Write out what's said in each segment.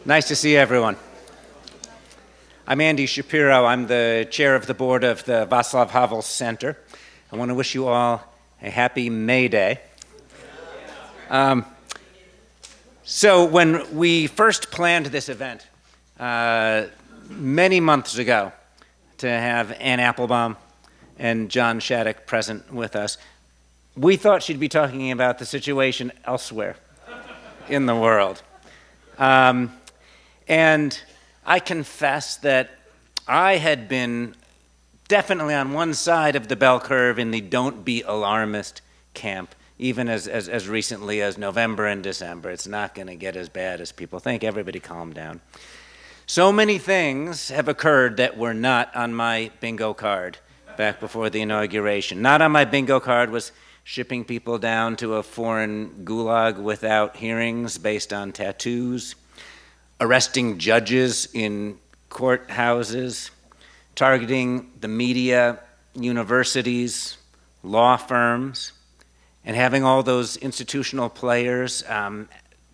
Nice to see everyone. I'm Andy Shapiro. I'm the chair of the board of the Vaclav Havel Center. I want to wish you all a happy May Day. So when we first planned this event many months ago to have Anne Applebaum and John Shattuck present with us, we thought she'd be talking about the situation elsewhere in the world. And I confess that I had been definitely on one side of the bell curve in the don't be alarmist camp, even as recently as November and December. It's not going to get as bad as people think. Everybody calm down. So many things have occurred that were not on my bingo card back before the inauguration. Not on my bingo card was shipping people down to a foreign gulag without hearings based on tattoos, arresting judges in courthouses, targeting the media, universities, law firms, and having all those institutional players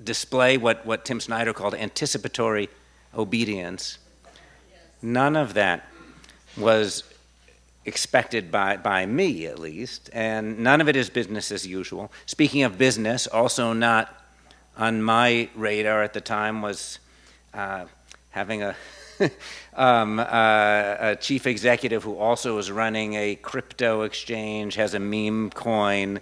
display what Tim Snyder called anticipatory obedience. None of that was expected by me, at least, and none of it is business as usual. Speaking of business, also not on my radar at the time was having a chief executive who also is running a crypto exchange, has a meme coin,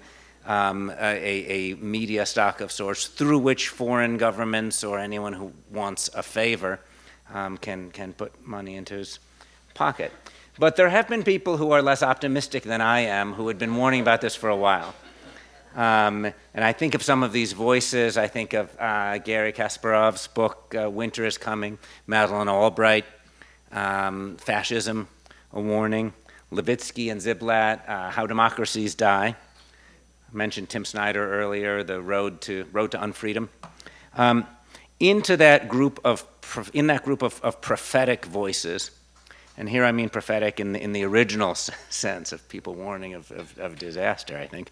a media stock of sorts, through which foreign governments or anyone who wants a favor can put money into his pocket. But there have been people who are less optimistic than I am who had been warning about this for a while. And I think of some of these voices. I think of Gary Kasparov's book, Winter is Coming, Madeleine Albright, Fascism, A Warning, Levitsky and Ziblatt, How Democracies Die. I mentioned Tim Snyder earlier, The Road to Unfreedom. In that group of prophetic voices, and here I mean prophetic in the original sense of people warning of disaster, I think,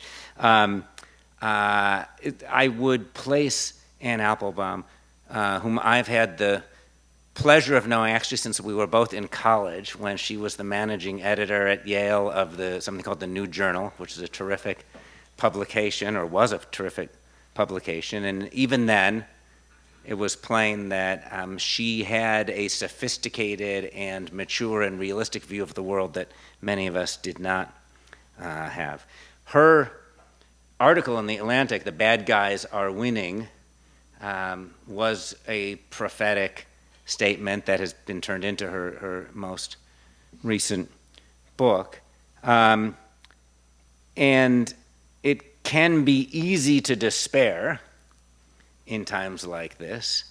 I would place Anne Applebaum, whom I've had the pleasure of knowing actually since we were both in college, when she was the managing editor at Yale of something called the New Journal, which is a terrific publication, or was a terrific publication. And even then, it was plain that she had a sophisticated and mature and realistic view of the world that many of us did not have. Her article in The Atlantic, "The Bad Guys Are Winning," was a prophetic statement that has been turned into her most recent book. And it can be easy to despair in times like this.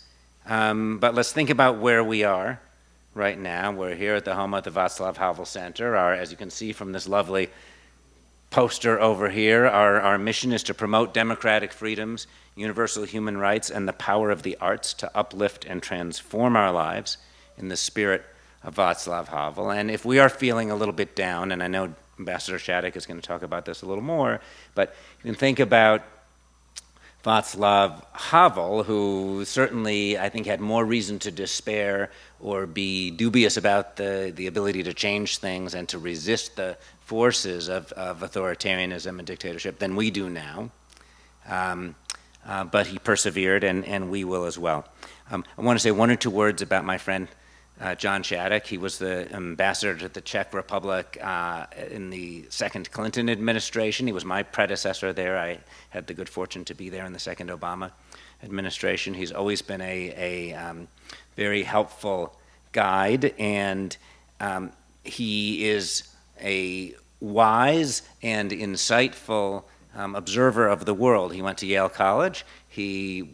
But let's think about where we are right now. We're here at the home of the Vaclav Havel Center. As you can see from this lovely poster over here, our mission is to promote democratic freedoms, universal human rights, and the power of the arts to uplift and transform our lives in the spirit of Václav Havel. And if we are feeling a little bit down, and I know Ambassador Shattuck is going to talk about this a little more, but you can think about Václav Havel, who certainly, I think, had more reason to despair or be dubious about the ability to change things and to resist the forces of authoritarianism and dictatorship than we do now. But he persevered, and we will as well. I want to say one or two words about my friend John Shattuck. He was the ambassador to the Czech Republic in the second Clinton administration. He was my predecessor there. I had the good fortune to be there in the second Obama administration. He's always been a very helpful guide, and he is a wise and insightful observer of the world. He went to Yale College. He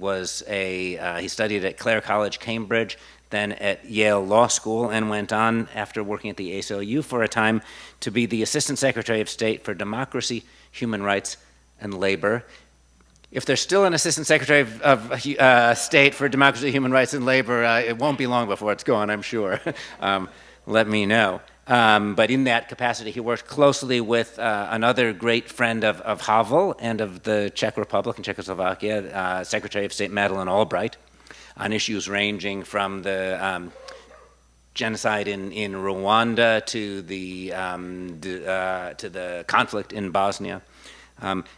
studied at Clare College, Cambridge, then at Yale Law School, and went on, after working at the ACLU for a time, to be the Assistant Secretary of State for Democracy, Human Rights, and Labor. If there's still an Assistant Secretary of State for Democracy, Human Rights, and Labor, it won't be long before it's gone, I'm sure. Let me know. But in that capacity, he worked closely with another great friend of Havel and of the Czech Republic and Czechoslovakia, Secretary of State Madeleine Albright. on issues ranging from the genocide in Rwanda to the conflict in Bosnia.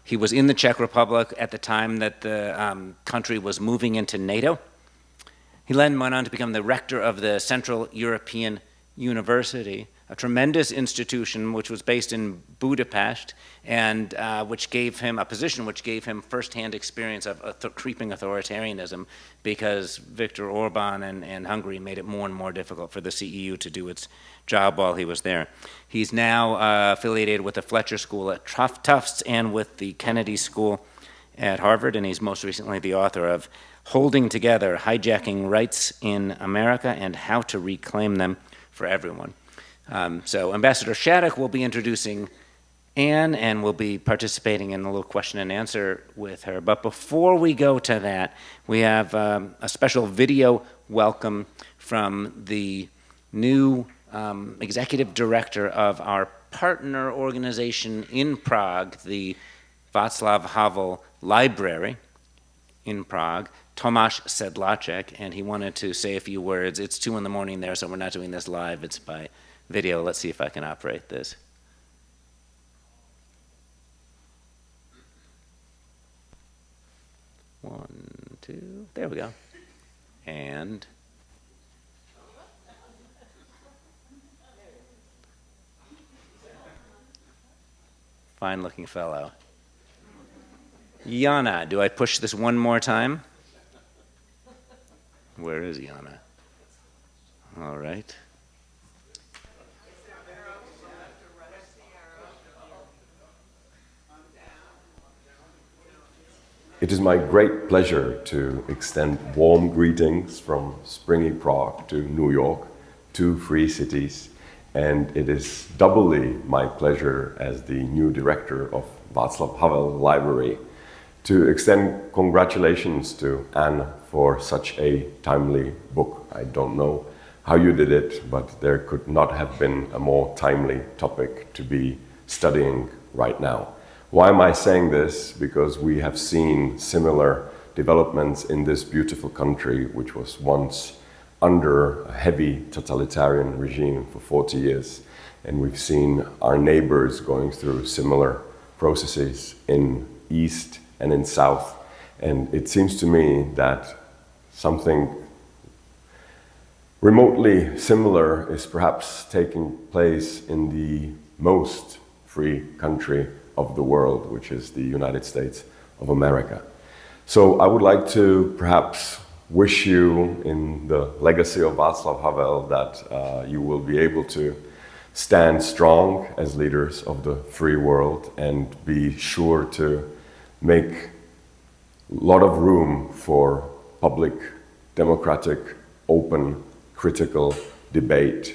He was in the Czech Republic at the time that the country was moving into NATO. He then went on to become the rector of the Central European University, a tremendous institution which was based in Budapest, and which gave him a position which gave him firsthand experience of creeping authoritarianism, because Viktor Orban and Hungary made it more and more difficult for the CEU to do its job while he was there. He's now affiliated with the Fletcher School at Tufts and with the Kennedy School at Harvard, and he's most recently the author of Holding Together, Hijacking Rights in America and How to Reclaim Them for Everyone. So Ambassador Shattuck will be introducing Anne, and we'll be participating in a little question and answer with her. But before we go to that, we have a special video welcome from the new executive director of our partner organization in Prague, the Václav Havel Library in Prague, Tomáš Sedláček, and he wanted to say a few words. It's 2 in the morning there, so we're not doing this live. It's by video. Let's see if I can operate this. One, two, there we go. And fine looking fellow. Jana, do I push this one more time? Where is Jana? All right. It is my great pleasure to extend warm greetings from springy Prague to New York, 2 free cities, and it is doubly my pleasure as the new director of Václav Havel Library to extend congratulations to Anne for such a timely book. I don't know how you did it, but there could not have been a more timely topic to be studying right now. Why am I saying this? Because we have seen similar developments in this beautiful country, which was once under a heavy totalitarian regime for 40 years. And we've seen our neighbors going through similar processes in East and in South. And it seems to me that something remotely similar is perhaps taking place in the most free country of the world, which is the United States of America. So I would like to perhaps wish you, in the legacy of Václav Havel, that you will be able to stand strong as leaders of the free world and be sure to make a lot of room for public, democratic, open, critical debate.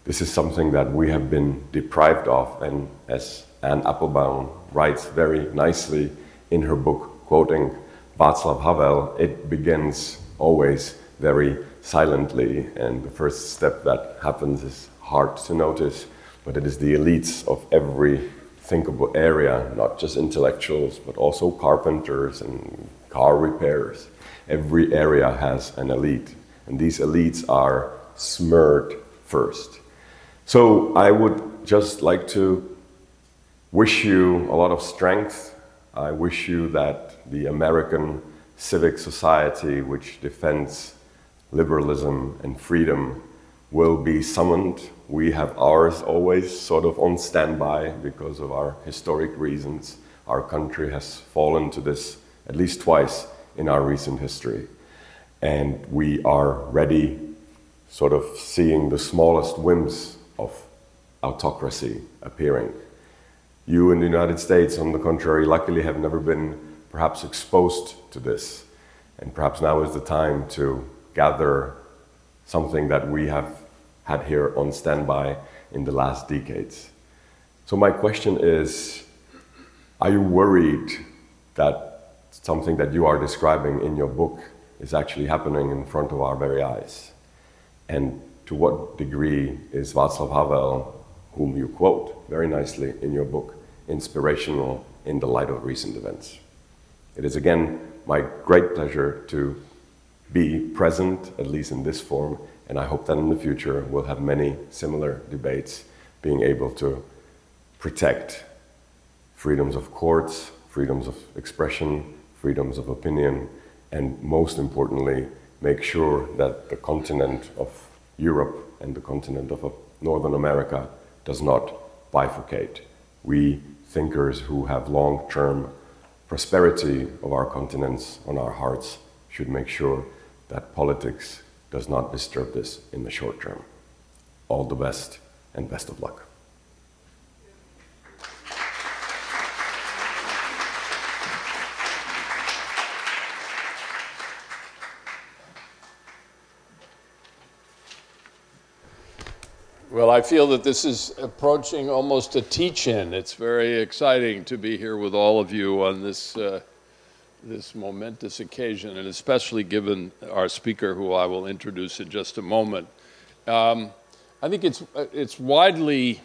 This is something that we have been deprived of, and as Anne Applebaum writes very nicely in her book, quoting Václav Havel, it begins always very silently, and the first step that happens is hard to notice, but it is the elites of every thinkable area, not just intellectuals, but also carpenters and car repairers. Every area has an elite, and these elites are smeared first. So I would just like to wish you a lot of strength. I wish you that the American civic society, which defends liberalism and freedom, will be summoned. We have ours always sort of on standby because of our historic reasons. Our country has fallen to this at least twice in our recent history. And we are ready, sort of seeing the smallest whims of autocracy appearing. You in the United States, on the contrary, luckily have never been perhaps exposed to this. And perhaps now is the time to gather something that we have had here on standby in the last decades. So my question is, are you worried that something that you are describing in your book is actually happening in front of our very eyes? And to what degree is Václav Havel, whom you quote very nicely in your book, inspirational in the light of recent events? It is again my great pleasure to be present, at least in this form, and I hope that in the future we'll have many similar debates, being able to protect freedoms of courts, freedoms of expression, freedoms of opinion, and most importantly, make sure that the continent of Europe and the continent of Northern America does not bifurcate. We thinkers who have long-term prosperity of our continents on our hearts should make sure that politics does not disturb this in the short term. All the best and best of luck. Well, I feel that this is approaching almost a teach-in. It's very exciting to be here with all of you on this this momentous occasion, and especially given our speaker, who I will introduce in just a moment. I think it's widely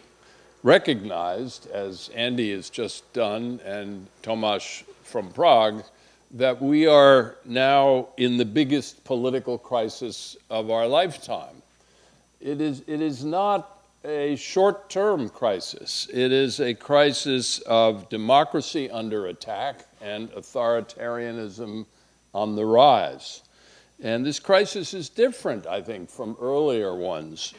recognized, as Andy has just done, and Tomáš from Prague, that we are now in the biggest political crisis of our lifetime. It is not a short-term crisis. It is a crisis of democracy under attack and authoritarianism on the rise. And this crisis is different, I think, from earlier ones.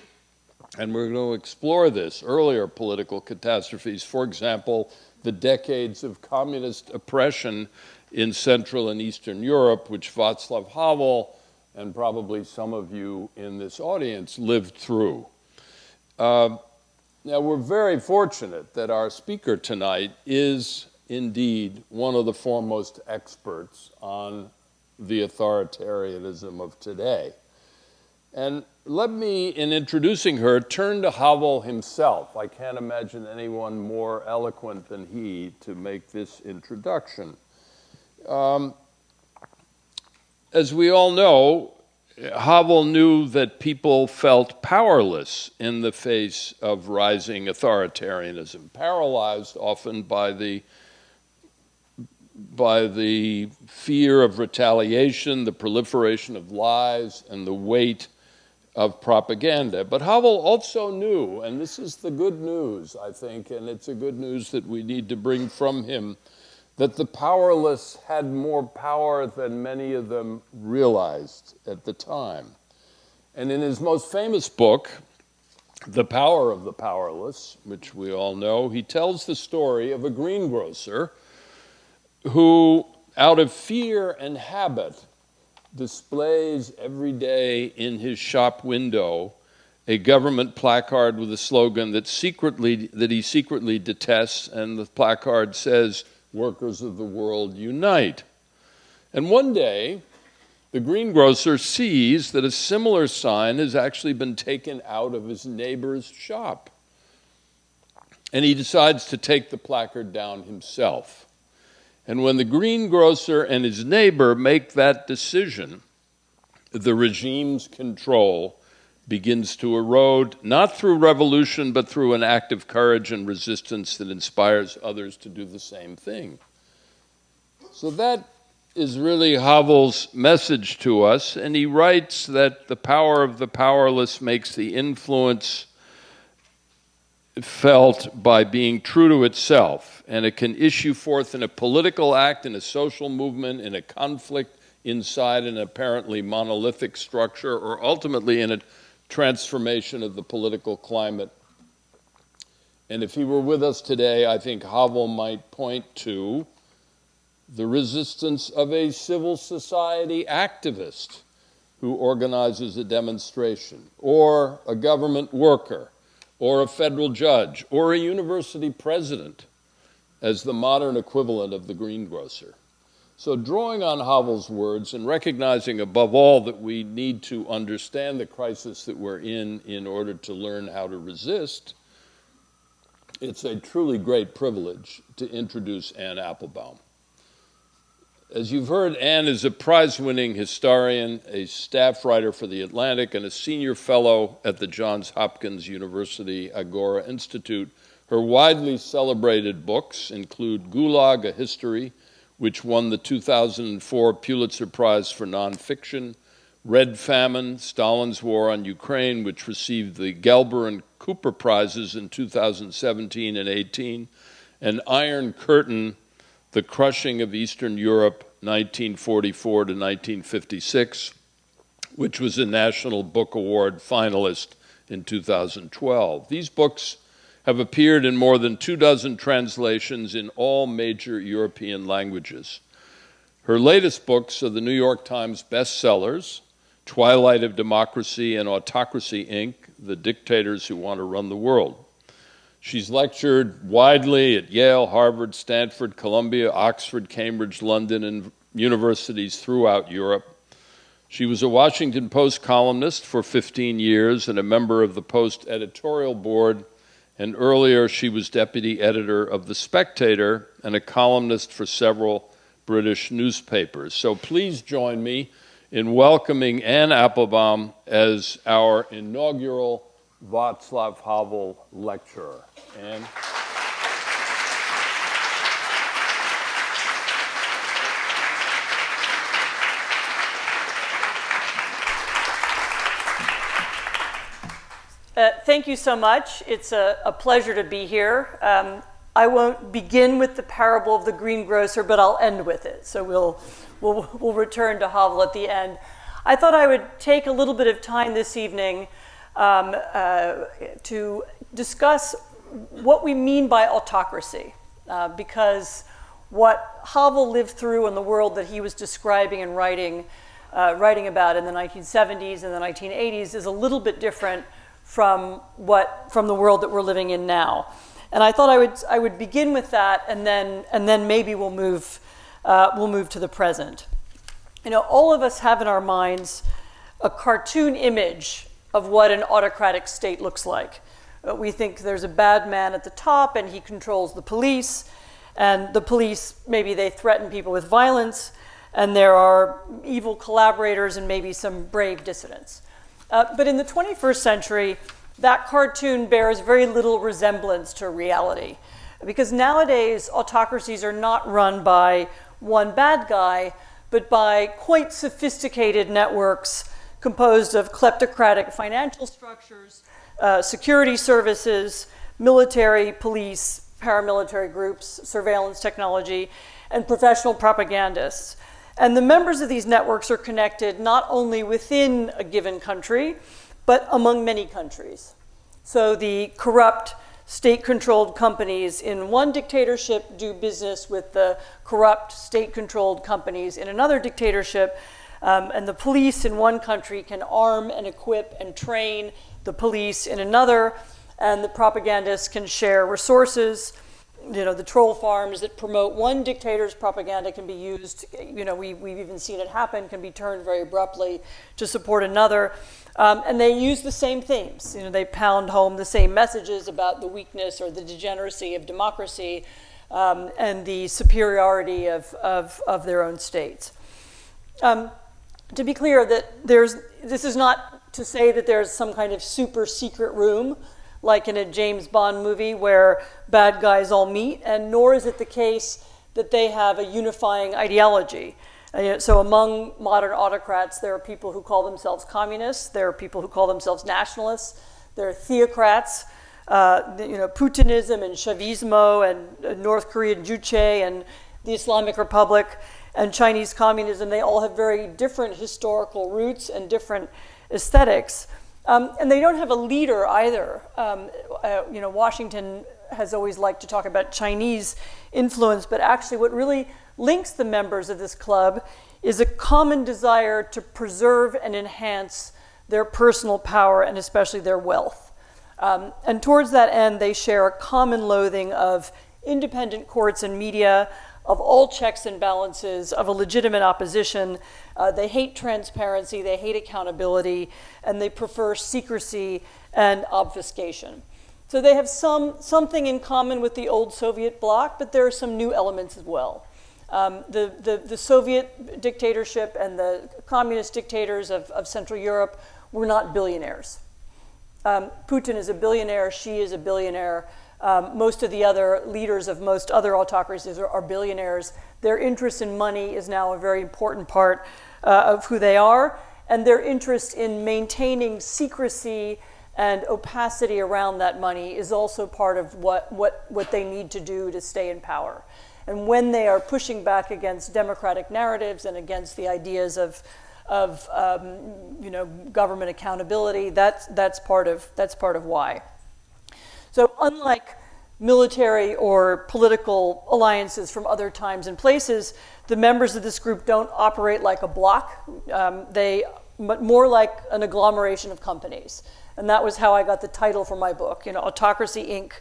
And we're going to explore this, earlier political catastrophes. For example, the decades of communist oppression in Central and Eastern Europe, which Václav Havel and probably some of you in this audience lived through. Now, we're very fortunate that our speaker tonight is indeed one of the foremost experts on the authoritarianism of today. And let me, in introducing her, turn to Havel himself. I can't imagine anyone more eloquent than he to make this introduction. As we all know, Havel knew that people felt powerless in the face of rising authoritarianism, paralyzed often by the fear of retaliation, the proliferation of lies, and the weight of propaganda. But Havel also knew, and this is the good news, I think, and it's a good news that we need to bring from him, that the powerless had more power than many of them realized at the time. And in his most famous book, The Power of the Powerless, which we all know, he tells the story of a greengrocer who, out of fear and habit, displays every day in his shop window a government placard with a slogan that he secretly detests, and the placard says, "Workers of the world unite." And one day, the greengrocer sees that a similar sign has actually been taken out of his neighbor's shop. And he decides to take the placard down himself. And when the greengrocer and his neighbor make that decision, the regime's control begins to erode, not through revolution, but through an act of courage and resistance that inspires others to do the same thing. So that is really Havel's message to us, and he writes that the power of the powerless makes the influence felt by being true to itself, and it can issue forth in a political act, in a social movement, in a conflict inside an apparently monolithic structure, or ultimately in a transformation of the political climate. And if he were with us today, I think Havel might point to the resistance of a civil society activist who organizes a demonstration, or a government worker, or a federal judge, or a university president as the modern equivalent of the greengrocer. So drawing on Havel's words and recognizing above all that we need to understand the crisis that we're in order to learn how to resist, it's a truly great privilege to introduce Anne Applebaum. As you've heard, Anne is a prize-winning historian, a staff writer for The Atlantic, and a senior fellow at the Johns Hopkins University Agora Institute. Her widely celebrated books include Gulag, A History, which won the 2004 Pulitzer Prize for Nonfiction, Red Famine, Stalin's War on Ukraine, which received the Gelber and Cooper Prizes in 2017 and 18, and Iron Curtain, The Crushing of Eastern Europe, 1944 to 1956, which was a National Book Award finalist in 2012. These books have appeared in more than 24 translations in all major European languages. Her latest books are the New York Times bestsellers, Twilight of Democracy and Autocracy, Inc., The Dictators Who Want to Run the World. She's lectured widely at Yale, Harvard, Stanford, Columbia, Oxford, Cambridge, London, and universities throughout Europe. She was a Washington Post columnist for 15 years and a member of the Post editorial board, and earlier she was deputy editor of The Spectator and a columnist for several British newspapers. So please join me in welcoming Anne Applebaum as our inaugural Václav Havel lecturer. Anne? Thank you so much. It's a pleasure to be here. I won't begin with the parable of the greengrocer, but I'll end with it. So we'll return to Havel at the end. I thought I would take a little bit of time this evening to discuss what we mean by autocracy, because what Havel lived through in the world that he was describing and writing about in the 1970s and the 1980s is a little bit different from the world that we're living in now. And I thought I would begin with that, and then maybe we'll move to the present. You know, all of us have in our minds a cartoon image of what an autocratic state looks like. We think there's a bad man at the top, and he controls the police, and the police, maybe they threaten people with violence, and there are evil collaborators and maybe some brave dissidents. But in the 21st century, that cartoon bears very little resemblance to reality, because nowadays autocracies are not run by one bad guy, but by quite sophisticated networks composed of kleptocratic financial structures, security services, military, police, paramilitary groups, surveillance technology, and professional propagandists. And the members of these networks are connected not only within a given country, but among many countries. So the corrupt state-controlled companies in one dictatorship do business with the corrupt state-controlled companies in another dictatorship, and the police in one country can arm and equip and train the police in another, and the propagandists can share resources. You know, the troll farms that promote one dictator's propaganda can be used, you know, we've even seen it happen, can be turned very abruptly to support another. And they use the same themes. You know, they pound home the same messages about the weakness or the degeneracy of democracy and the superiority of their own states. To be clear, that this is not to say that there's some kind of super secret room like in a James Bond movie where bad guys all meet, and nor is it the case that they have a unifying ideology. So among modern autocrats, there are people who call themselves communists, there are people who call themselves nationalists, there are theocrats, Putinism and Chavismo and North Korean Juche and the Islamic Republic and Chinese communism. They all have very different historical roots and different aesthetics. And they don't have a leader either. Washington has always liked to talk about Chinese influence, but actually what really links the members of this club is a common desire to preserve and enhance their personal power and especially their wealth. And towards that end, they share a common loathing of independent courts and media, of all checks and balances, of a legitimate opposition. They hate transparency, they hate accountability, and they prefer secrecy and obfuscation. So they have something in common with the old Soviet bloc, but there are some new elements as well. The Soviet dictatorship and the communist dictators of Central Europe were not billionaires. Putin is a billionaire, Xi is a billionaire. Most of the other leaders of most other autocracies are billionaires. Their interest in money is now a very important part of who they are. and their interest in maintaining secrecy and opacity around that money is also part of what they need to do to stay in power. And when they are pushing back against democratic narratives and against the ideas of government accountability, that's part of why. So unlike military or political alliances from other times and places, the members of this group don't operate like a bloc. But more like an agglomeration of companies. And that was how I got the title for my book, Autocracy Inc.,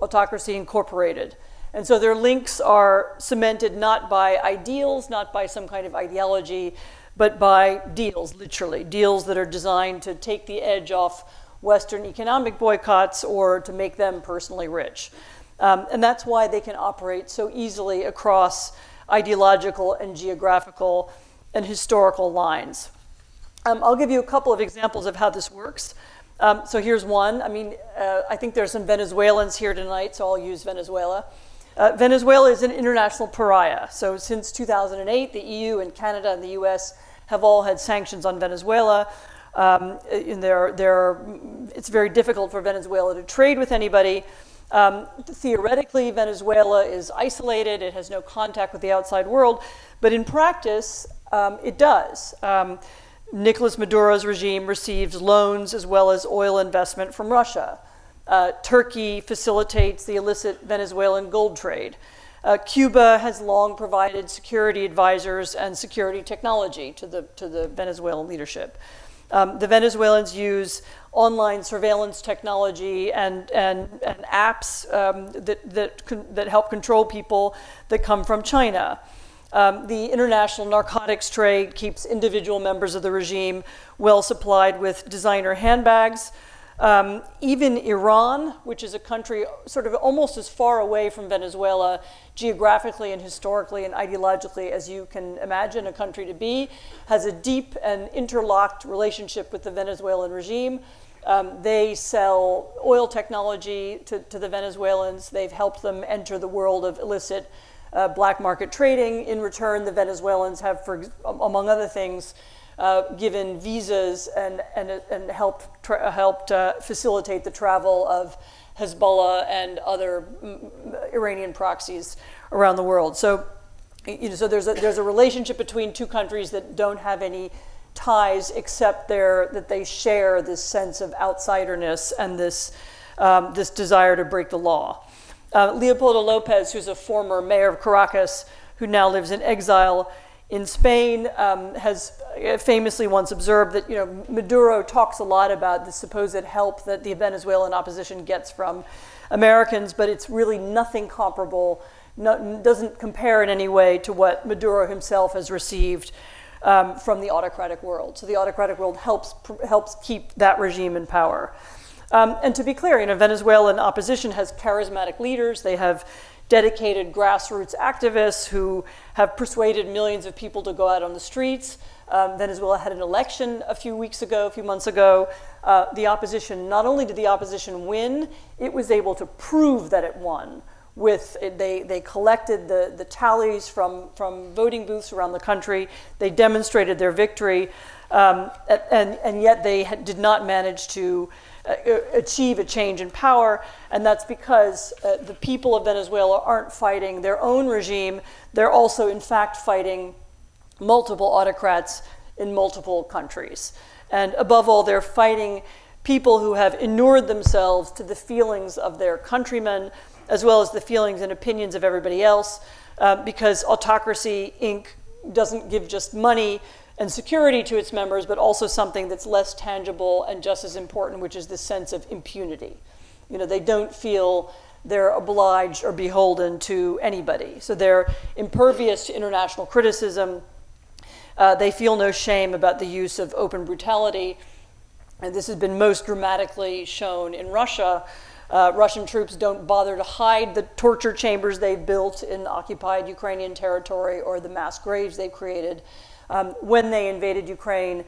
Autocracy Incorporated. And so their links are cemented not by ideals, not by some kind of ideology, but by deals, literally. Deals that are designed to take the edge off Western economic boycotts or to make them personally rich. And that's why they can operate so easily across ideological and geographical and historical lines. I'll give you a couple of examples of how this works. So here's one. I think there's some Venezuelans here tonight, so I'll use Venezuela. Venezuela is an international pariah. So since 2008, the EU and Canada and the US have all had sanctions on Venezuela. It's very difficult for Venezuela to trade with anybody. Theoretically, Venezuela is isolated. It has no contact with the outside world. But in practice, it does. Nicolas Maduro's regime receives loans as well as oil investment from Russia. Turkey facilitates the illicit Venezuelan gold trade. Cuba has long provided security advisors and security technology to the Venezuelan leadership. The Venezuelans use online surveillance technology and apps that help control people that come from China. The international narcotics trade keeps individual members of the regime well supplied with designer handbags. Even Iran, which is a country sort of almost as far away from Venezuela geographically and historically and ideologically as you can imagine a country to be, has a deep and interlocked relationship with the Venezuelan regime. They sell oil technology to the Venezuelans. They've helped them enter the world of illicit black market trading. In return, the Venezuelans have, among other things, given visas and helped facilitate the travel of Hezbollah and other Iranian proxies around the world. So, so there's a relationship between two countries that don't have any ties except that they share this sense of outsiderness and this desire to break the law. Leopoldo Lopez, who's a former mayor of Caracas, who now lives in exile in Spain, has famously once observed that Maduro talks a lot about the supposed help that the Venezuelan opposition gets from Americans, but it's really nothing comparable, doesn't compare in any way to what Maduro himself has received from the autocratic world. So the autocratic world helps keep that regime in power. And to be clear, Venezuelan opposition has charismatic leaders. They have dedicated grassroots activists who have persuaded millions of people to go out on the streets. Venezuela had an election a few months ago. The opposition, not only did the opposition win, it was able to prove that it won. They collected the tallies from voting booths around the country. They demonstrated their victory, and yet they did not manage to achieve a change in power, and that's because the people of Venezuela aren't fighting their own regime. They're also, in fact, fighting multiple autocrats in multiple countries. And above all, they're fighting people who have inured themselves to the feelings of their countrymen, as well as the feelings and opinions of everybody else, because Autocracy Inc. doesn't give just money and security to its members, but also something that's less tangible and just as important, which is the sense of impunity. They don't feel they're obliged or beholden to anybody. So they're impervious to international criticism. They feel no shame about the use of open brutality. And this has been most dramatically shown in Russia. Russian troops don't bother to hide the torture chambers they've built in occupied Ukrainian territory or the mass graves they've created. When they invaded Ukraine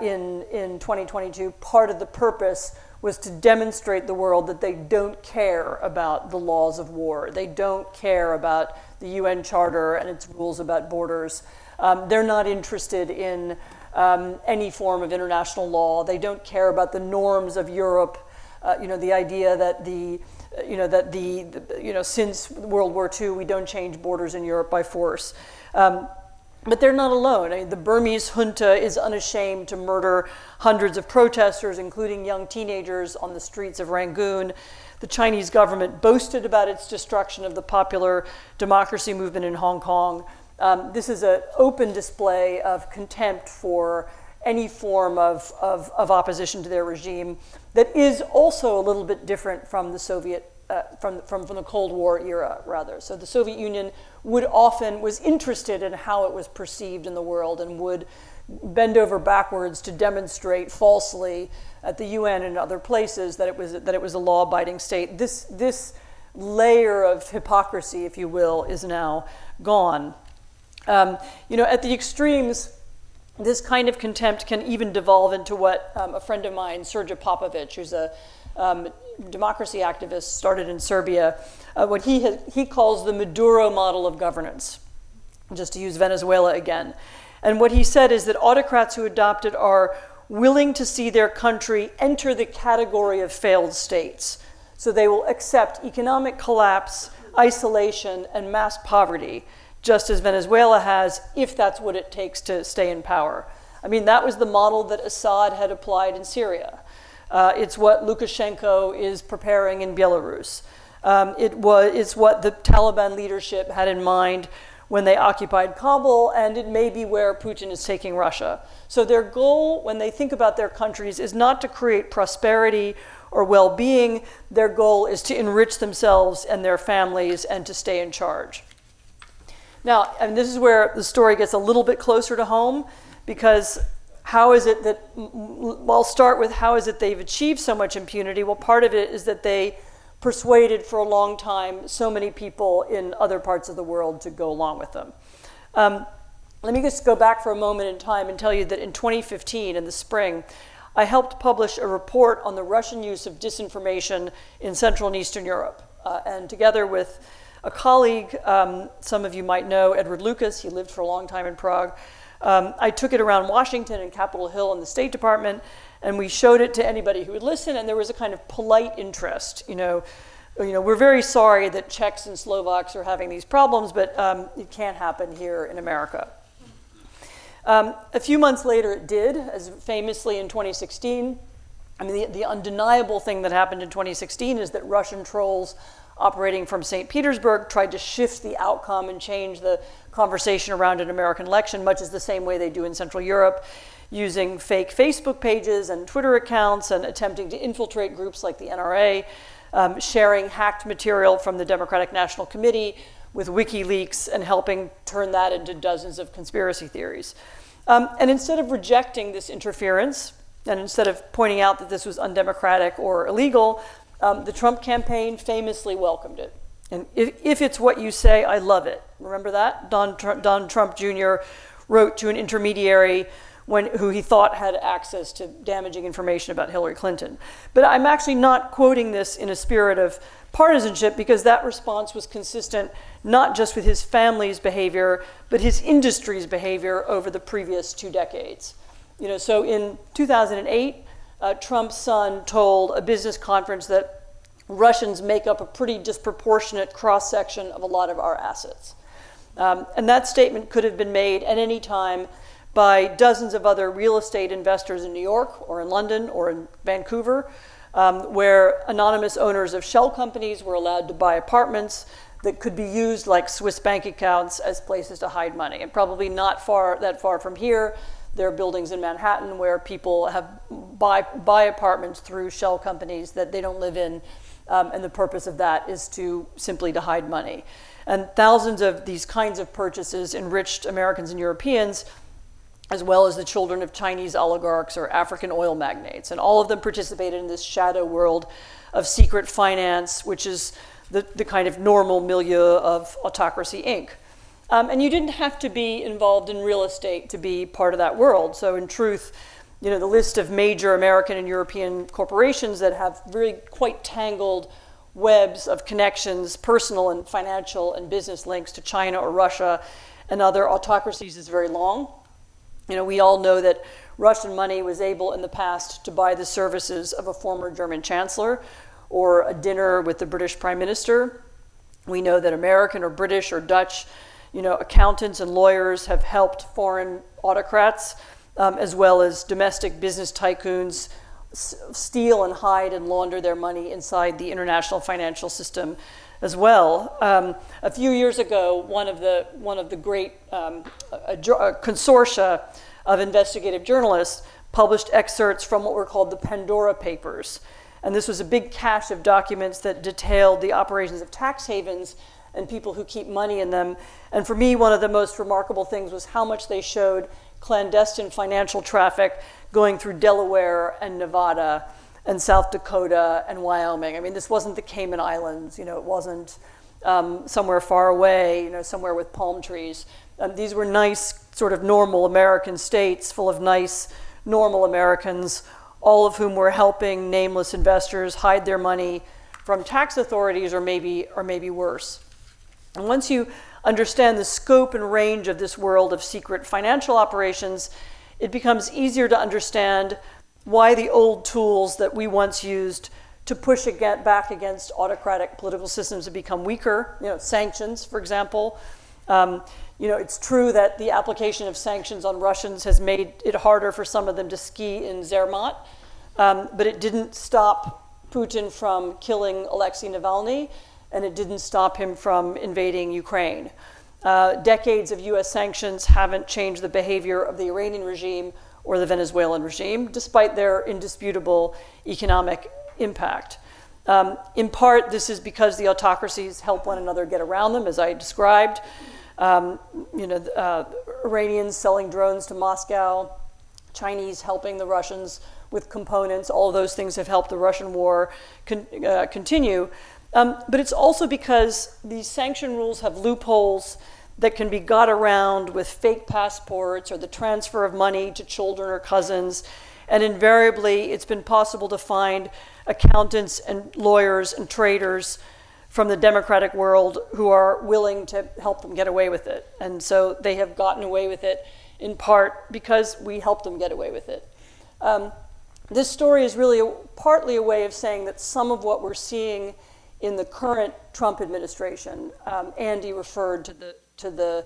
in 2022, part of the purpose was to demonstrate the world that they don't care about the laws of war. They don't care about the UN Charter and its rules about borders. They're not interested in any form of international law. They don't care about the norms of Europe. The idea that since World War II, we don't change borders in Europe by force. But they're not alone. I mean, the Burmese junta is unashamed to murder hundreds of protesters, including young teenagers, on the streets of Rangoon. The Chinese government boasted about its destruction of the popular democracy movement in Hong Kong. This is an open display of contempt for any form of opposition to their regime that is also a little bit different from the Soviet, from the Cold War era, rather. So the Soviet Union was interested in how it was perceived in the world and would bend over backwards to demonstrate falsely at the UN and other places that it was a law-abiding state. This layer of hypocrisy, if you will, is now gone. At the extremes, this kind of contempt can even devolve into what a friend of mine, Srđan Popović, who's a democracy activist, started in Serbia, what he calls the Maduro model of governance, just to use Venezuela again. And what he said is that autocrats who adopt it are willing to see their country enter the category of failed states. So they will accept economic collapse, isolation, and mass poverty, just as Venezuela has, if that's what it takes to stay in power. I mean, that was the model that Assad had applied in Syria. It's what Lukashenko is preparing in Belarus. It's what the Taliban leadership had in mind when they occupied Kabul, and it may be where Putin is taking Russia. So their goal, when they think about their countries, is not to create prosperity or well-being. Their goal is to enrich themselves and their families and to stay in charge. Now, and this is where the story gets a little bit closer to home, because how is it that, I'll start with how is it they've achieved so much impunity? Well, part of it is that they persuaded for a long time so many people in other parts of the world to go along with them. Let me just go back for a moment in time and tell you that in 2015, in the spring, I helped publish a report on the Russian use of disinformation in Central and Eastern Europe. And together with a colleague, some of you might know, Edward Lucas, he lived for a long time in Prague, I took it around Washington and Capitol Hill and the State Department, and we showed it to anybody who would listen, and there was a kind of polite interest. We're very sorry that Czechs and Slovaks are having these problems, but it can't happen here in America. A few months later, it did, as famously in 2016. I mean, the undeniable thing that happened in 2016 is that Russian trolls operating from St. Petersburg tried to shift the outcome and change the conversation around an American election, much as the same way they do in Central Europe, using fake Facebook pages and Twitter accounts and attempting to infiltrate groups like the NRA, sharing hacked material from the Democratic National Committee with WikiLeaks and helping turn that into dozens of conspiracy theories. And instead of rejecting this interference, and instead of pointing out that this was undemocratic or illegal, the Trump campaign famously welcomed it. And if it's what you say, I love it. Remember that? Don Trump Jr. wrote to an intermediary who he thought had access to damaging information about Hillary Clinton. But I'm actually not quoting this in a spirit of partisanship, because that response was consistent not just with his family's behavior, but his industry's behavior over the previous 2 decades. So in 2008, Trump's son told a business conference that Russians make up a pretty disproportionate cross-section of a lot of our assets. And that statement could have been made at any time by dozens of other real estate investors in New York or in London or in Vancouver, where anonymous owners of shell companies were allowed to buy apartments that could be used like Swiss bank accounts as places to hide money. And probably not that far from here, there are buildings in Manhattan where people buy apartments through shell companies that they don't live in, and the purpose of that is simply to hide money. And thousands of these kinds of purchases enriched Americans and Europeans, as well as the children of Chinese oligarchs or African oil magnates. And all of them participated in this shadow world of secret finance, which is the kind of normal milieu of Autocracy, Inc. And you didn't have to be involved in real estate to be part of that world. So in truth, the list of major American and European corporations that have really quite tangled webs of connections, personal and financial and business links to China or Russia and other autocracies is very long. We all know that Russian money was able in the past to buy the services of a former German chancellor or a dinner with the British Prime Minister. We know that American or British or Dutch, accountants and lawyers have helped foreign autocrats, as well as domestic business tycoons, steal and hide and launder their money inside the international financial system as well. A few years ago, one of the great consortia of investigative journalists published excerpts from what were called the Pandora Papers. And this was a big cache of documents that detailed the operations of tax havens and people who keep money in them. And for me, one of the most remarkable things was how much they showed clandestine financial traffic going through Delaware and Nevada and South Dakota and Wyoming. I mean, this wasn't the Cayman Islands, it wasn't somewhere far away, somewhere with palm trees. These were nice, sort of normal American states full of nice, normal Americans, all of whom were helping nameless investors hide their money from tax authorities or maybe worse. And once you understand the scope and range of this world of secret financial operations, it becomes easier to understand why the old tools that we once used to push back against autocratic political systems have become weaker. Sanctions, for example. It's true that the application of sanctions on Russians has made it harder for some of them to ski in Zermatt, but it didn't stop Putin from killing Alexei Navalny, and it didn't stop him from invading Ukraine. Decades of US sanctions haven't changed the behavior of the Iranian regime or the Venezuelan regime, despite their indisputable economic impact. In part, this is because the autocracies help one another get around them, as I described. Iranians selling drones to Moscow, Chinese helping the Russians with components. All of those things have helped the Russian war continue. But it's also because these sanction rules have loopholes that can be got around with fake passports or the transfer of money to children or cousins. And invariably, it's been possible to find accountants and lawyers and traders from the democratic world who are willing to help them get away with it. And so they have gotten away with it in part because we helped them get away with it. This story is really partly a way of saying that some of what we're seeing in the current Trump administration, Andy referred to the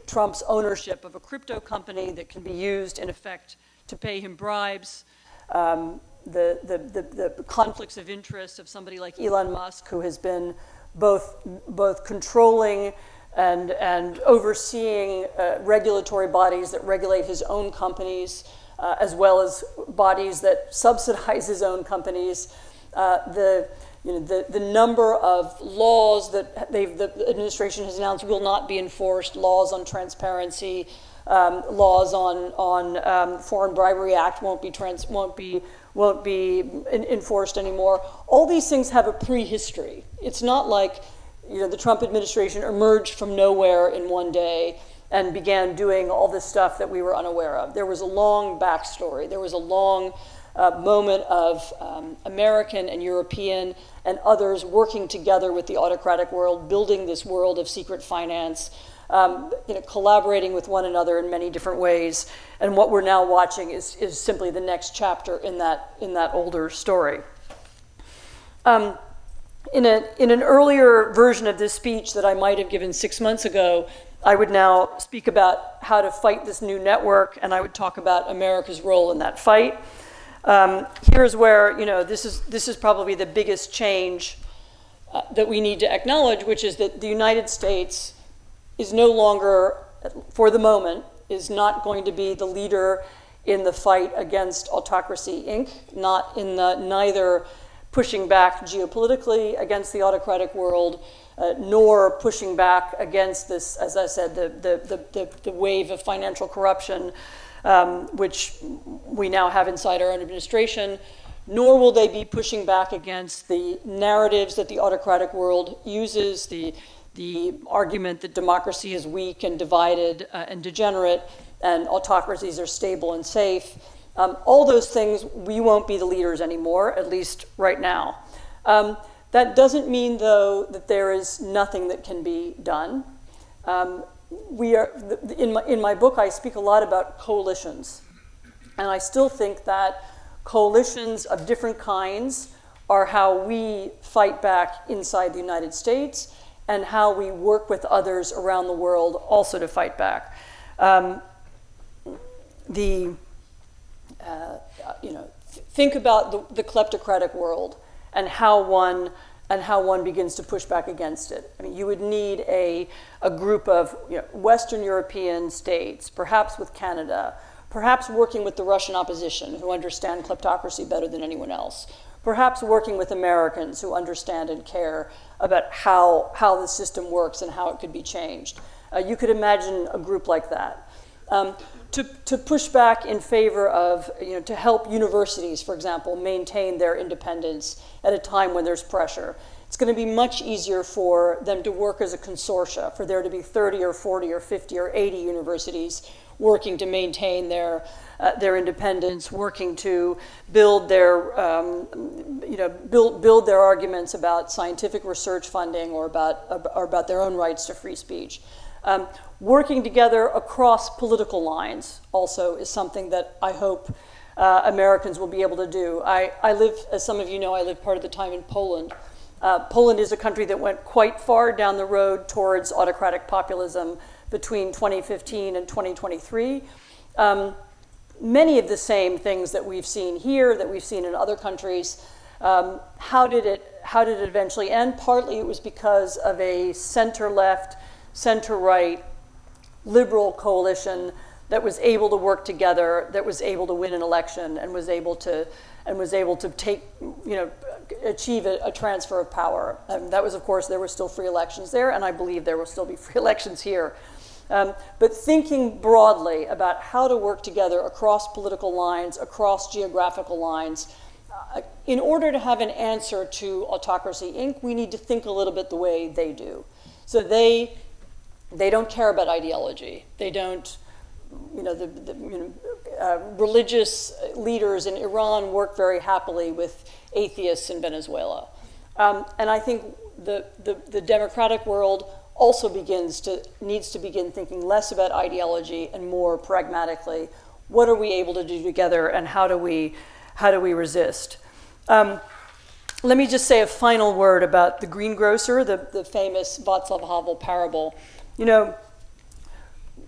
Trump's ownership of a crypto company that can be used in effect to pay him bribes, the conflicts of interest of somebody like Elon Musk, who has been both controlling and overseeing regulatory bodies that regulate his own companies, as well as bodies that subsidize his own companies. The number of laws that the administration has announced will not be enforced, laws on transparency, laws on Foreign Bribery Act won't be enforced anymore. All these things have a prehistory. It's not like the Trump administration emerged from nowhere in one day and began doing all this stuff that we were unaware of. There was a long backstory. There was a long moment of American and European and others working together with the autocratic world, building this world of secret finance, collaborating with one another in many different ways. And what we're now watching is simply the next chapter in that older story. In an earlier version of this speech that I might have given 6 months ago, I would now speak about how to fight this new network, and I would talk about America's role in that fight. Here's where this is probably the biggest change that we need to acknowledge, which is that the United States is no longer, for the moment, is not going to be the leader in the fight against Autocracy, Inc., neither pushing back geopolitically against the autocratic world, nor pushing back against this, as I said, the wave of financial corruption, which we now have inside our own administration, nor will they be pushing back against the narratives that the autocratic world uses, the the argument that democracy is weak and divided and degenerate, and autocracies are stable and safe. All those things, we won't be the leaders anymore, at least right now. That doesn't mean, though, that there is nothing that can be done. In my book, I speak a lot about coalitions. And I still think that coalitions of different kinds are how we fight back inside the United States and how we work with others around the world also to fight back. Think about the kleptocratic world and how one begins to push back against it. I mean, you would need a group of Western European states, perhaps with Canada, perhaps working with the Russian opposition who understand kleptocracy better than anyone else, perhaps working with Americans who understand and care about how the system works and how it could be changed. You could imagine a group like that. To push back in favor of, to help universities, for example, maintain their independence at a time when there's pressure. It's going to be much easier for them to work as a consortia, for there to be 30 or 40 or 50 or 80 universities working to maintain their independence, working to build their build their arguments about scientific research funding or about their own rights to free speech. Working together across political lines also is something that I hope Americans will be able to do. I live, as some of you know, I lived part of the time in Poland. Poland is a country that went quite far down the road towards autocratic populism between 2015 and 2023. Many of the same things that we've seen here, that we've seen in other countries. How did it eventually end? Partly it was because of a center-left, center-right liberal coalition that was able to work together, that was able to win an election, and was able to achieve a transfer of power. That was, of course, there were still free elections there, and I believe there will still be free elections here. But thinking broadly about how to work together across political lines, across geographical lines, in order to have an answer to Autocracy, Inc., we need to think a little bit the way they do. So they don't care about ideology. They don't, religious leaders in Iran work very happily with atheists in Venezuela. And I think the democratic world also needs to begin thinking less about ideology and more pragmatically, what are we able to do together and how do we resist? Let me just say a final word about the greengrocer, the famous Vaclav Havel parable.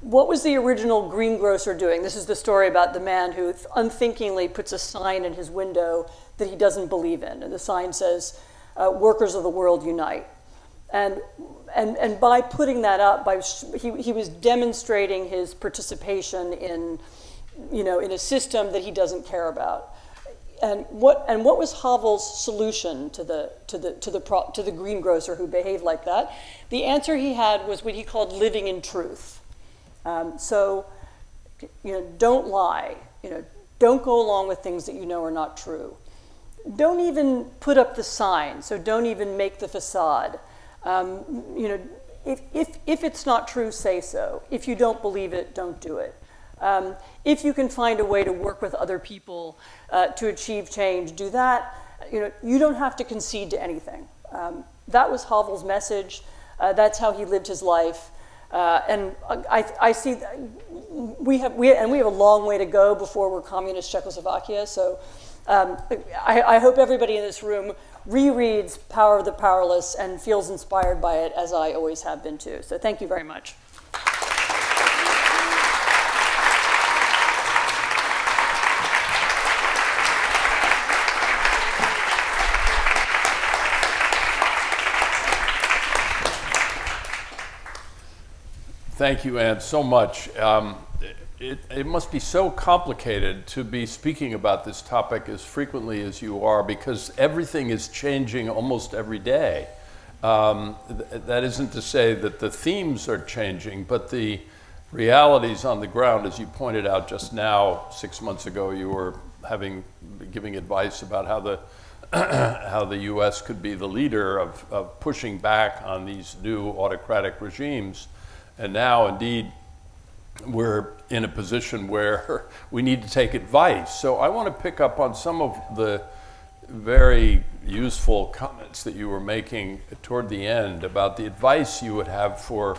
What was the original greengrocer doing? This is the story about the man who unthinkingly puts a sign in his window that he doesn't believe in. And the sign says, workers of the world unite. And by putting that up, he was demonstrating his participation in a system that he doesn't care about. And what was Havel's solution to the greengrocer who behaved like that? The answer he had was what he called living in truth. Don't lie. Don't go along with things that you know are not true. Don't even put up the sign. So don't even make the facade. If it's not true, say so. If you don't believe it, don't do it. If you can find a way to work with other people to achieve change, do that. You don't have to concede to anything. That was Havel's message. That's how he lived his life. And I see that we have a long way to go before we're communist Czechoslovakia. So I hope everybody in this room rereads Power of the Powerless and feels inspired by it, as I always have been too. So thank you very much. Thank you, Anne, so much. It must be so complicated to be speaking about this topic as frequently as you are, because everything is changing almost every day. That isn't to say that the themes are changing, but the realities on the ground, as you pointed out just now, 6 months ago, you were giving advice about how the how the U.S. could be the leader of pushing back on these new autocratic regimes. And now, indeed, we're in a position where we need to take advice. So I want to pick up on some of the very useful comments that you were making toward the end about the advice you would have for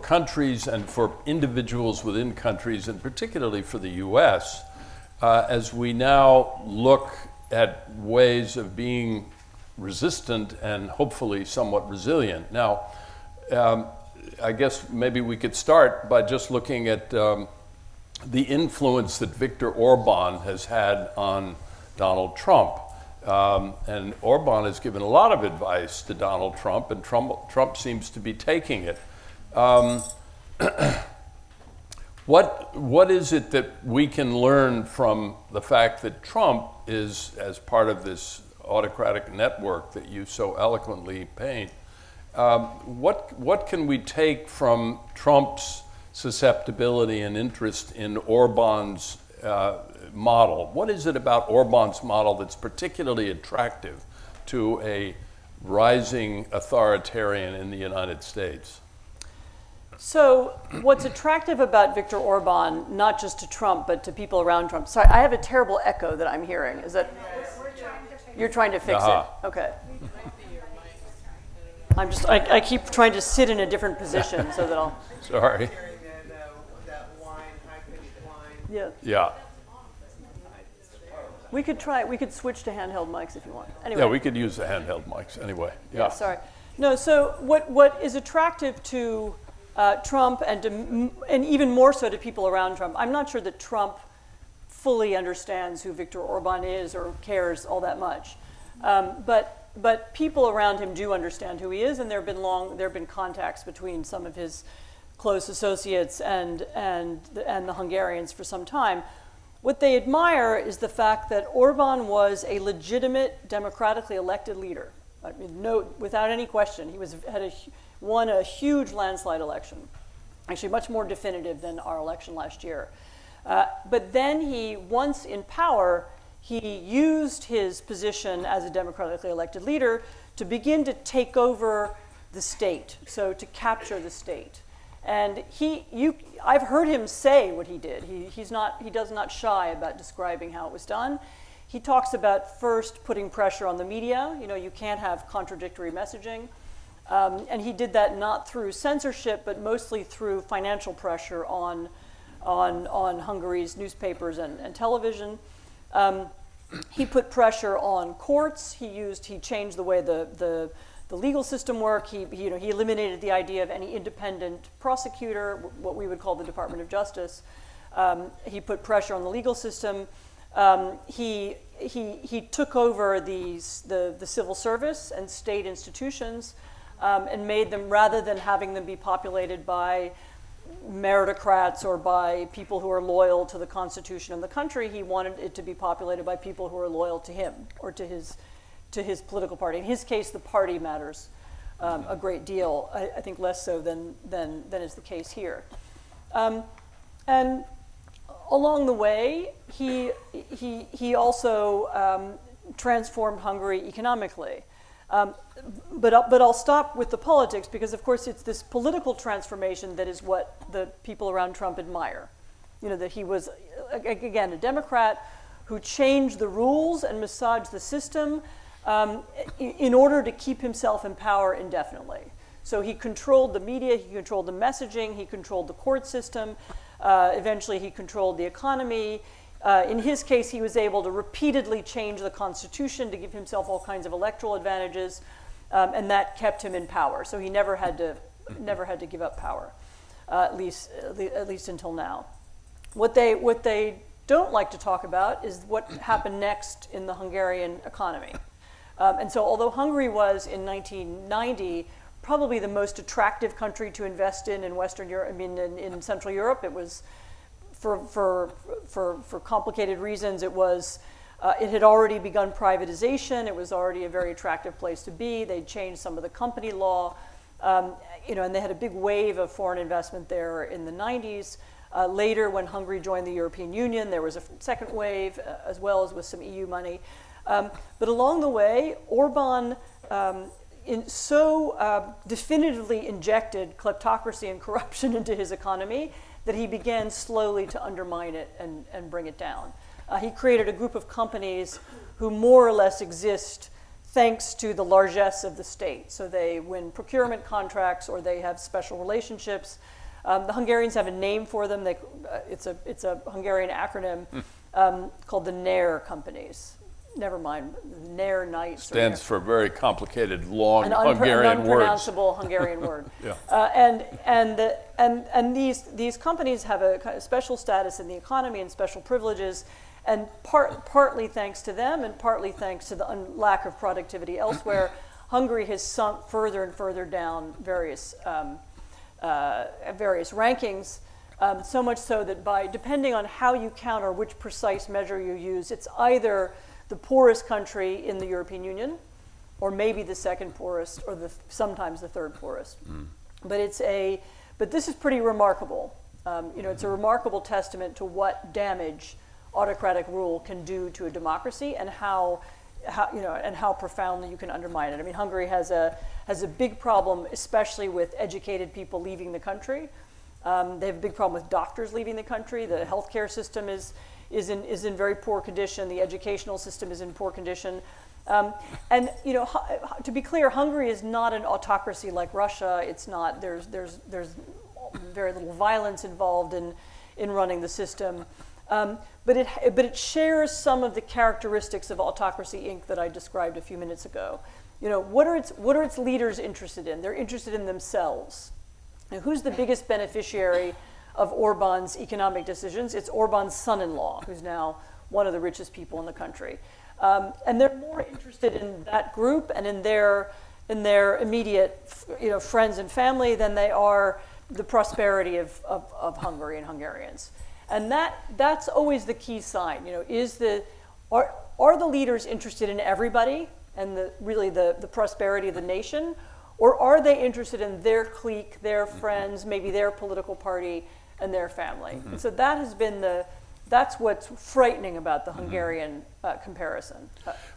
countries and for individuals within countries, and particularly for the U.S., as we now look at ways of being resistant and hopefully somewhat resilient. Now, I guess maybe we could start by just looking at the influence that Viktor Orban has had on Donald Trump. And Orban has given a lot of advice to Donald Trump, and Trump seems to be taking it. What is it that we can learn from the fact that Trump is, as part of this autocratic network that you so eloquently paint, what can we take from Trump's susceptibility and interest in Orban's model? What is it about Orban's model that's particularly attractive to a rising authoritarian in the United States? So what's attractive about Viktor Orban, not just to Trump, but to people around Trump? Sorry, I have a terrible echo that I'm hearing. Is that you're trying to fix it? Okay. I keep trying to sit in a different position so that I'll. Sorry. That whine, high-pitched whine. Yeah. Yeah. We could switch to handheld mics if you want. Anyway. Yeah, we could use the handheld mics anyway. Yeah. Sorry. No. So what is attractive to Trump and even more so to people around Trump? I'm not sure that Trump fully understands who Viktor Orban is or cares all that much, but people around him do understand who he is, and there have been contacts between some of his close associates and the Hungarians for some time. What they admire is the fact that Orban was a legitimate, democratically elected leader. I mean, without any question, he won a huge landslide election, actually much more definitive than our election last year. But then once in power, he used his position as a democratically elected leader to begin to take over the state, so to capture the state. And I've heard him say what he did. He does not shy about describing how it was done. He talks about first putting pressure on the media. You can't have contradictory messaging. And he did that not through censorship, but mostly through financial pressure on Hungary's newspapers and television. He put pressure on courts. He changed the way the legal system worked. He eliminated the idea of any independent prosecutor, what we would call the Department of Justice. He put pressure on the legal system. He took over the civil service and state institutions and made them, rather than having them be populated by meritocrats or by people who are loyal to the Constitution and the country, he wanted it to be populated by people who are loyal to him or to his political party. In his case, the party matters a great deal. I think less so than is the case here. And along the way, he also transformed Hungary economically. But I'll stop with the politics because, of course, it's this political transformation that is what the people around Trump admire. That he was, again, a Democrat who changed the rules and massaged the system in order to keep himself in power indefinitely. So he controlled the media, he controlled the messaging, he controlled the court system. Eventually, he controlled the economy. In his case, he was able to repeatedly change the Constitution to give himself all kinds of electoral advantages, and that kept him in power. So he never had to give up power, at least until now. What they don't like to talk about is what happened next in the Hungarian economy. And so, although Hungary was in 1990 probably the most attractive country to invest in Western Europe, in Central Europe, it was. For complicated reasons, it had already begun privatization. It was already a very attractive place to be. They'd changed some of the company law, and they had a big wave of foreign investment there in the 90s. Later, when Hungary joined the European Union, there was a second wave, as well as with some EU money. But along the way, Orban definitively injected kleptocracy and corruption into his economy that he began slowly to undermine it and bring it down. He created a group of companies who more or less exist thanks to the largesse of the state. So they win procurement contracts or they have special relationships. The Hungarians have a name for them. It's a Hungarian acronym called the NER companies. Never mind, NER Knights. Stands for very complicated, long an Hungarian words. Unpronounceable Hungarian word. And these companies have a kind of special status in the economy and special privileges, and partly thanks to them and partly thanks to the lack of productivity elsewhere, Hungary has sunk further and further down various rankings. So much so that depending on how you count or which precise measure you use, it's either the poorest country in the European Union, or maybe the second poorest, or sometimes the third poorest. But this is pretty remarkable. It's a remarkable testament to what damage autocratic rule can do to a democracy, and how profoundly you can undermine it. I mean, Hungary has a big problem, especially with educated people leaving the country. They have a big problem with doctors leaving the country. The healthcare system is in very poor condition. The educational system is in poor condition. And to be clear, Hungary is not an autocracy like Russia. It's not. There's very little violence involved in running the system. But it shares some of the characteristics of Autocracy, Inc. that I described a few minutes ago. What are its leaders interested in? They're interested in themselves. And who's the biggest beneficiary of Orban's economic decisions? It's Orban's son-in-law, who's now one of the richest people in the country. And they're more interested in that group and in their immediate friends and family than they are the prosperity of Hungary and Hungarians. And that's always the key sign. Are the leaders interested in everybody and the prosperity of the nation, or are they interested in their clique, their friends, maybe their political party, and their family? And so that's what's frightening about the Hungarian comparison.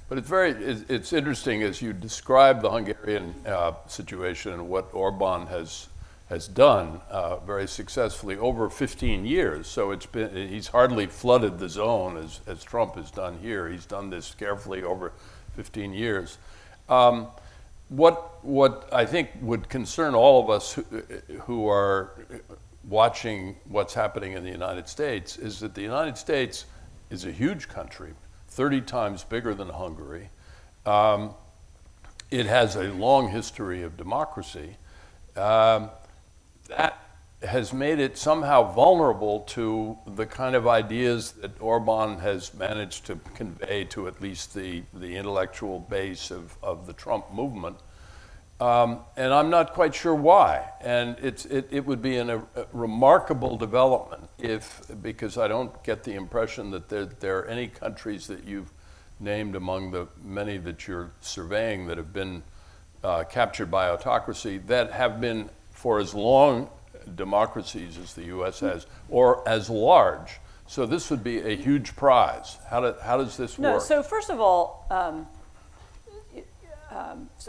But it's interesting as you describe the Hungarian situation and what Orban has done very successfully over 15 years. So he's hardly flooded the zone as Trump has done here. He's done this carefully over 15 years. What I think would concern all of us who are watching what's happening in the United States is that the United States is a huge country, 30 times bigger than Hungary. It has a long history of democracy. That has made it somehow vulnerable to the kind of ideas that Orban has managed to convey to at least the intellectual base of the Trump movement. And I'm not quite sure why. And it would be a remarkable development because I don't get the impression that there are any countries that you've named among the many that you're surveying that have been captured by autocracy that have been for as long democracies as the U.S. has, or as large. So this would be a huge prize. How does this work? No, so first of all,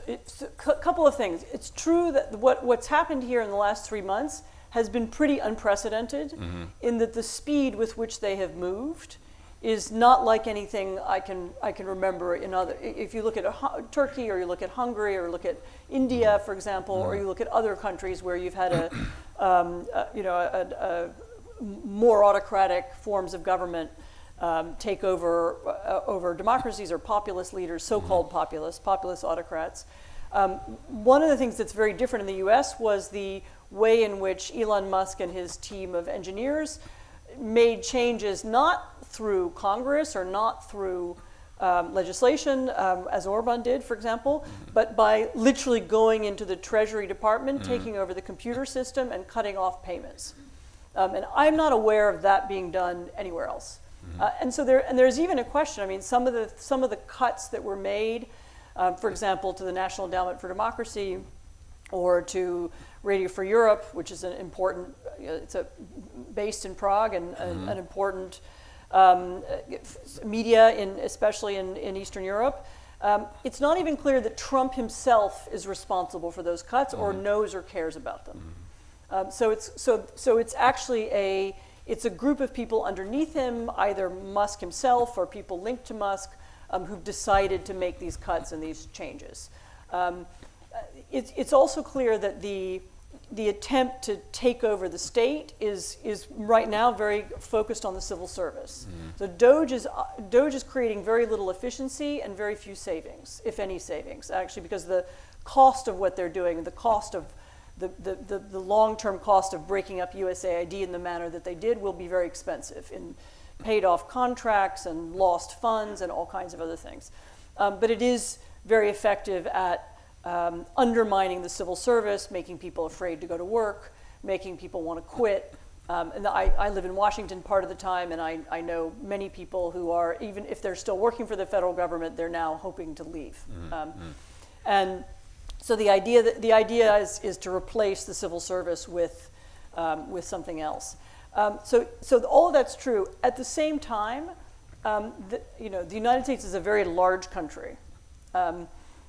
it's a couple of things. It's true that what's happened here in the last 3 months has been pretty unprecedented in that the speed with which they have moved is not like anything I can remember in other. If you look at Turkey, or you look at Hungary, or look at India, for example, or you look at other countries where you've had more autocratic forms of government take over democracies or populist leaders, so-called populist autocrats. One of the things that's very different in the U.S. was the way in which Elon Musk and his team of engineers made changes not through Congress or not through legislation, as Orban did, for example, but by literally going into the Treasury Department, taking over the computer system, and cutting off payments. And I'm not aware of that being done anywhere else. And so there's even a question. I mean, some of the cuts that were made, for example, to the National Endowment for Democracy, or to Radio for Europe, which is an important, based in Prague and an important media, especially in Eastern Europe. It's not even clear that Trump himself is responsible for those cuts or knows or cares about them. So it's actually it's a group of people underneath him, either Musk himself or people linked to Musk, who've decided to make these cuts and these changes. It's also clear that the attempt to take over the state is right now very focused on the civil service. So Doge is creating very little efficiency and very few savings, if any savings, actually, because the cost of what they're doing, the cost of the long-term cost of breaking up USAID in the manner that they did will be very expensive in paid off contracts and lost funds and all kinds of other things. But it is very effective at undermining the civil service, making people afraid to go to work, making people want to quit. And I live in Washington part of the time, and I know many people who are, even if they're still working for the federal government, they're now hoping to leave. And so the idea is to replace the civil service with something else. So all of that's true. At the same time, the United States is a very large country.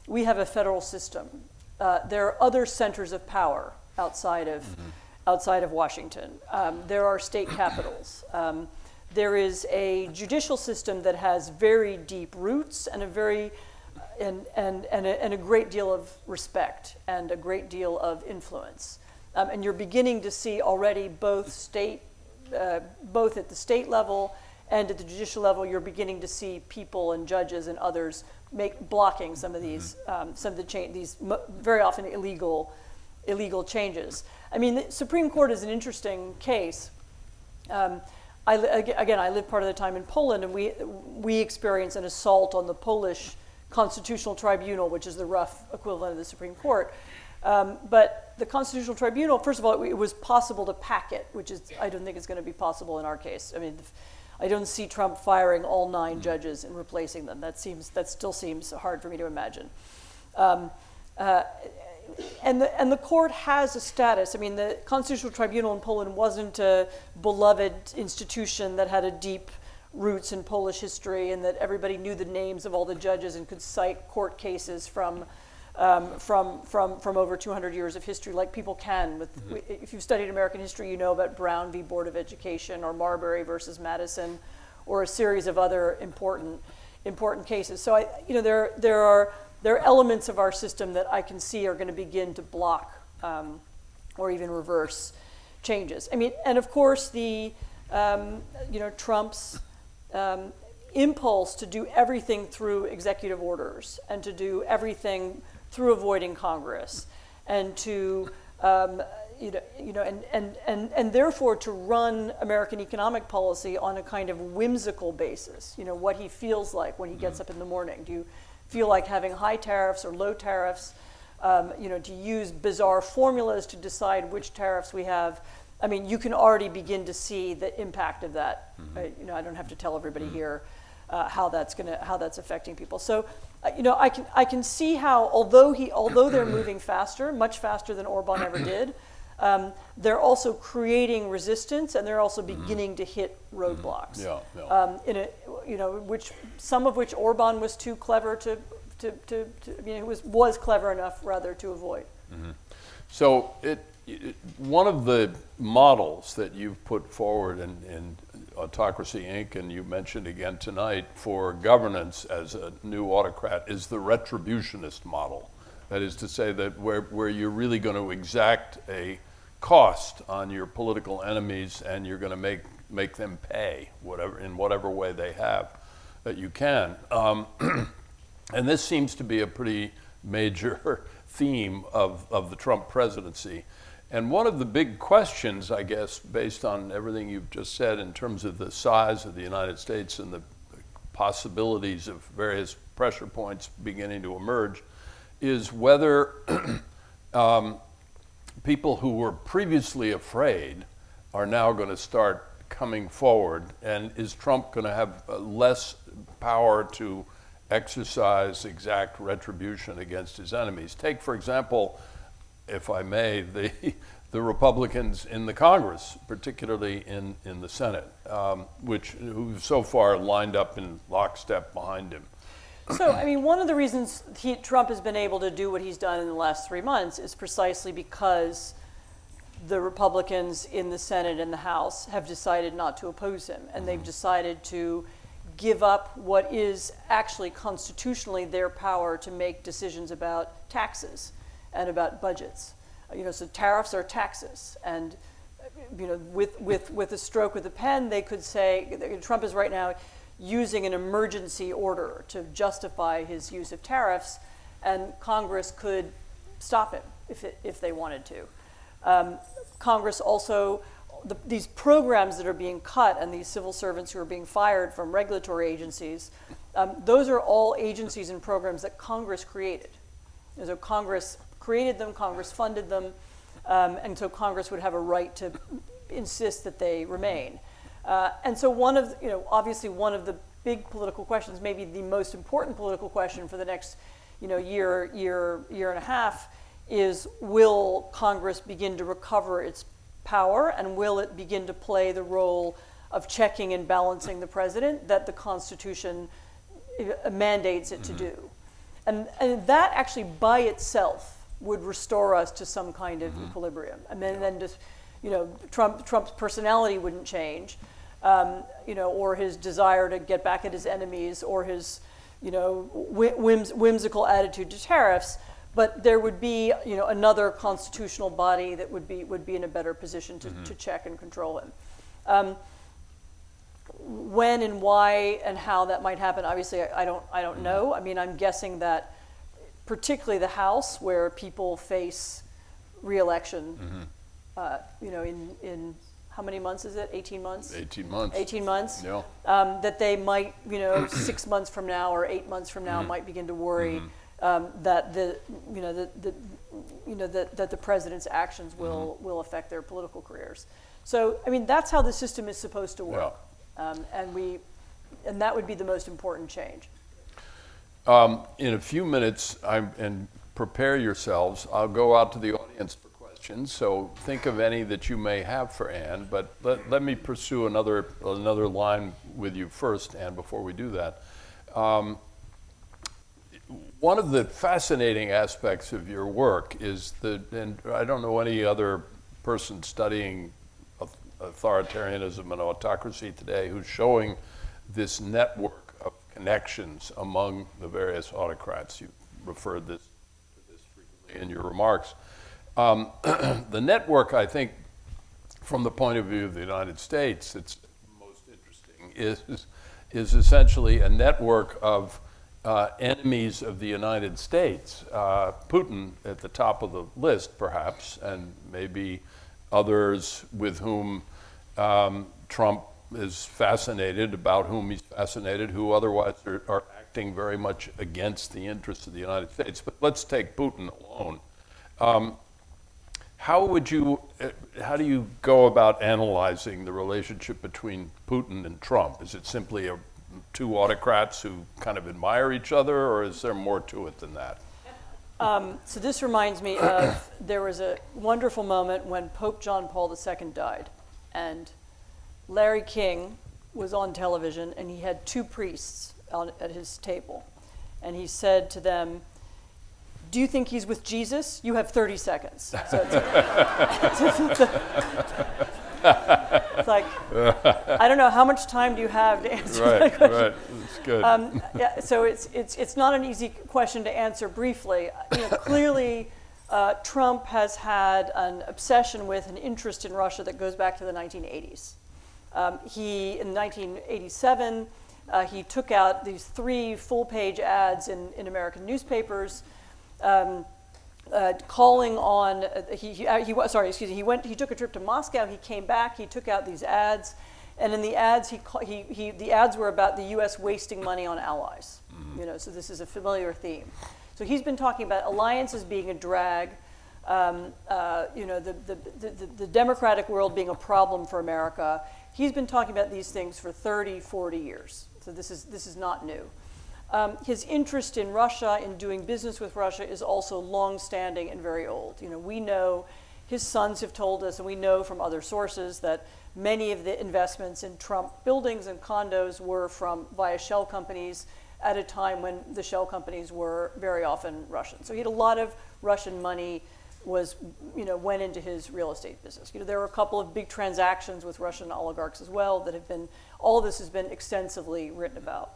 We have a federal system. There are other centers of power outside of Washington. There are state capitals. There is a judicial system that has very deep roots and a great deal of respect and a great deal of influence. And you're beginning to see already both at the state level and at the judicial level, you're beginning to see people and judges and others blocking some of these these very often illegal changes. I mean, the Supreme Court is an interesting case. I live part of the time in Poland, and we experienced an assault on the Polish Constitutional Tribunal, which is the rough equivalent of the Supreme Court. But the Constitutional Tribunal, first of all, it was possible to pack it, which is, I don't think it's going to be possible in our case. I mean, I don't see Trump firing all 9 judges and replacing them. That still seems hard for me to imagine. And the court has a status. I mean, the Constitutional Tribunal in Poland wasn't a beloved institution that had a deep roots in Polish history and that everybody knew the names of all the judges and could cite court cases from over 200 years of history, like people can. If you've studied American history, you know about Brown v. Board of Education or Marbury versus Madison, or a series of other important cases. So there are elements of our system that I can see are going to begin to block or even reverse changes. I mean, and of course Trump's impulse to do everything through executive orders and to do everything through avoiding Congress, and to and therefore to run American economic policy on a kind of whimsical basis. What he feels like when he gets up in the morning. Do you feel like having high tariffs or low tariffs? To use bizarre formulas to decide which tariffs we have. I mean, you can already begin to see the impact of that. I don't have to tell everybody here how that's affecting people. So, I can see how although they're moving faster, much faster than Orban ever did, they're also creating resistance, and they're also beginning to hit roadblocks. Some of which Orban was too clever was clever enough rather to avoid. So one of the models that you've put forward in Autocracy, Inc., and you mentioned again tonight, for governance as a new autocrat is the retributionist model. That is to say that where you're really going to exact a cost on your political enemies and you're going to make them pay in whatever way they have that you can. And this seems to be a pretty major theme of the Trump presidency. And one of the big questions, I guess, based on everything you've just said in terms of the size of the United States and the possibilities of various pressure points beginning to emerge, is whether people who were previously afraid are now going to start coming forward, and is Trump going to have less power to exercise exact retribution against his enemies? Take, for example, if I may, the Republicans in the Congress, particularly in the Senate, who've so far lined up in lockstep behind him. So, I mean, one of the reasons Trump has been able to do what he's done in the last 3 months is precisely because the Republicans in the Senate and the House have decided not to oppose him, and they've decided to give up what is actually constitutionally their power to make decisions about taxes and about budgets. So tariffs are taxes, and with a stroke of the pen, they could say Trump is right now using an emergency order to justify his use of tariffs, and Congress could stop him if they wanted to. Congress also, these programs that are being cut and these civil servants who are being fired from regulatory agencies, those are all agencies and programs that Congress created. So Congress created them, Congress funded them, and so Congress would have a right to insist that they remain. And so obviously one of the big political questions, maybe the most important political question for the next, year and a half, is will Congress begin to recover its power, and will it begin to play the role of checking and balancing the president that the Constitution mandates it to do? And that actually by itself would restore us to some kind of equilibrium. And then just, Trump's personality wouldn't change, or his desire to get back at his enemies, or his, whimsical attitude to tariffs. But there would be, another constitutional body that would be in a better position to check and control him. When and why and how that might happen, obviously, I don't know. I mean, I'm guessing that, particularly the House, where people face re-election, in how many months is it? 18 months? 18 months. 18 months. Yeah. That they might, 6 months from now or 8 months from now, might begin to worry that that the president's actions will affect their political careers. So, I mean, that's how the system is supposed to work, and that would be the most important change. In a few minutes, and prepare yourselves, I'll go out to the audience for questions, so think of any that you may have for Anne, but let me pursue another line with you first, Anne, before we do that. One of the fascinating aspects of your work is and I don't know any other person studying authoritarianism and autocracy today who's showing this network of connections among the various autocrats. You referred to this frequently in your remarks. The network, I think, from the point of view of the United States, it's most interesting, is essentially a network of enemies of the United States. Putin at the top of the list, perhaps, and maybe others with whom Trump is fascinated, about whom he's fascinated, who otherwise are acting very much against the interests of the United States. But let's take Putin alone. How do you go about analyzing the relationship between Putin and Trump? Is it simply two autocrats who kind of admire each other, or is there more to it than that? So this reminds me of, there was a wonderful moment when Pope John Paul II died, and Larry King was on television, and he had two priests at his table, and he said to them, "Do you think he's with Jesus? You have 30 seconds." So it's like, I don't know, how much time do you have to answer that question? Right, that's good. So it's not an easy question to answer briefly. Clearly, Trump has had an obsession with an interest in Russia that goes back to the 1980s. In 1987, he took out these 3 full-page ads in American newspapers, calling on, he took a trip to Moscow, he came back, he took out these ads, and in the ads, the ads were about the U.S. wasting money on allies. So this is a familiar theme. So he's been talking about alliances being a drag, the democratic world being a problem for America. He's been talking about these things for 30, 40 years. So this is not new. His interest in Russia, in doing business with Russia, is also long-standing and very old. We know His sons have told us, and we know from other sources, that many of the investments in Trump buildings and condos were via shell companies at a time when the shell companies were very often Russian. So he had a lot of Russian money went into his real estate business. There were a couple of big transactions with Russian oligarchs as well that have been, all of this has been extensively written about.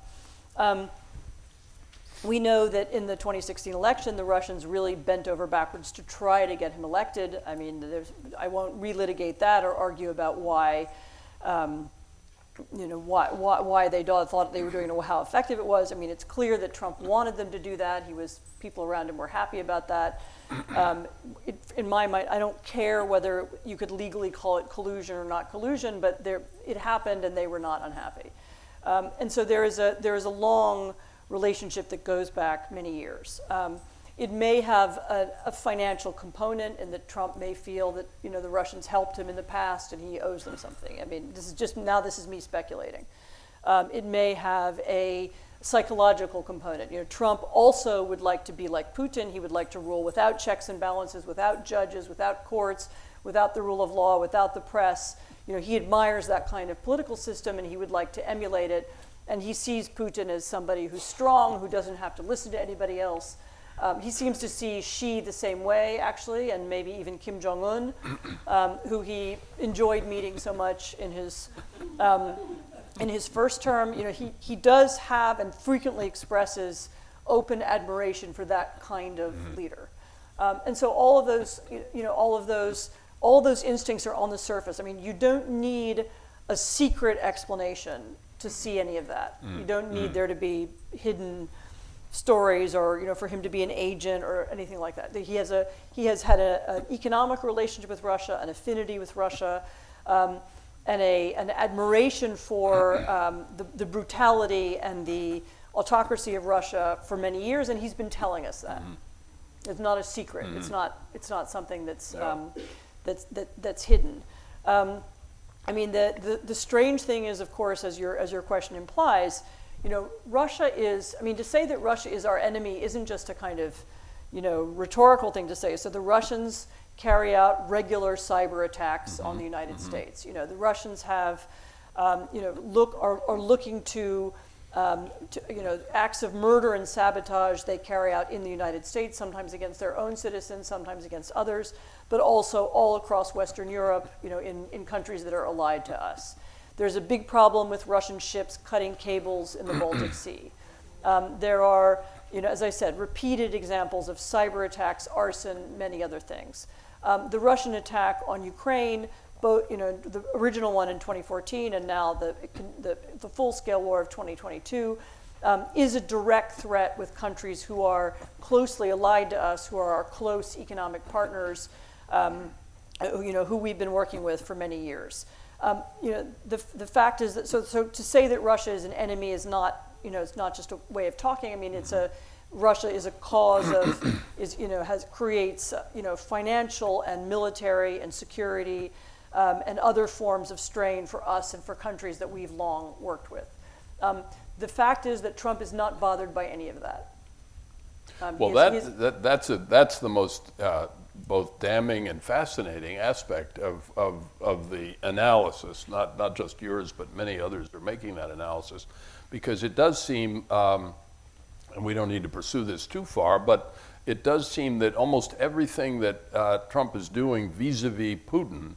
We know that in the 2016 election, the Russians really bent over backwards to try to get him elected. I mean, I won't relitigate that or argue about why, why they thought they were doing it or how effective it was. I mean, it's clear that Trump wanted them to do that. People around him were happy about that. In my mind, I don't care whether you could legally call it collusion or not collusion, but it happened and they were not unhappy. And so there is a long relationship that goes back many years. It may have a financial component in that Trump may feel that the Russians helped him in the past and he owes them something. I mean, this is me speculating. It may have a psychological component. Trump also would like to be like Putin. He would like to rule without checks and balances, without judges, without courts, without the rule of law, without the press. He admires that kind of political system and he would like to emulate it. And he sees Putin as somebody who's strong, who doesn't have to listen to anybody else. He seems to see Xi the same way, actually, and maybe even Kim Jong-un, who he enjoyed meeting so much in his first term. He does have and frequently expresses open admiration for that kind of leader. And so all of those instincts are on the surface. I mean, you don't need a secret explanation to see any of that. You don't need there to be hidden stories or for him to be an agent or anything like that. He has had an economic relationship with Russia, an affinity with Russia, and an admiration for the brutality and the autocracy of Russia for many years, and he's been telling us that. It's not a secret. It's not something that's hidden. I mean, the strange thing is, of course, as your question implies, Russia is, to say that Russia is our enemy isn't just a kind of, rhetorical thing to say. So the Russians carry out regular cyber attacks on the United States. The Russians have, are looking to acts of murder and sabotage they carry out in the United States, sometimes against their own citizens, sometimes against others, but also all across Western Europe, in countries that are allied to us. There's a big problem with Russian ships cutting cables in the Baltic Sea. There are, as I said, repeated examples of cyber attacks, arson, many other things. The Russian attack on Ukraine, both, the original one in 2014 and now the full-scale war of 2022, is a direct threat with countries who are closely allied to us, who are our close economic partners, who we've been working with for many years. The fact is that so to say that Russia is an enemy is not, it's not just a way of talking. I mean, Russia is a cause of creates financial and military and security and other forms of strain for us and for countries that we've long worked with. The fact is that Trump is not bothered by any of that. That's the most both damning and fascinating aspect of the analysis, not just yours, but many others are making that analysis, because it does seem, and we don't need to pursue this too far, but it does seem that almost everything that Trump is doing vis-a-vis Putin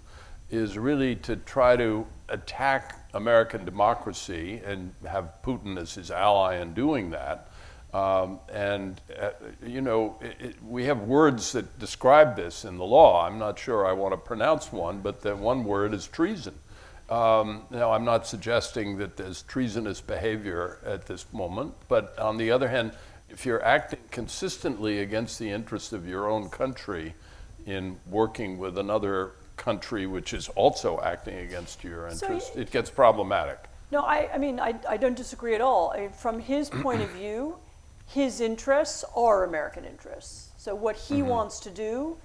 is really to try to attack American democracy and have Putin as his ally in doing that. We have words that describe this in the law. I'm not sure I want to pronounce one, but the one word is treason. Now, I'm not suggesting that there's treasonous behavior at this moment, but on the other hand, if you're acting consistently against the interests of your own country in working with another country which is also acting against your interests, it gets problematic. No, I don't disagree at all. From his point of view, his interests are American interests. So what he wants to do,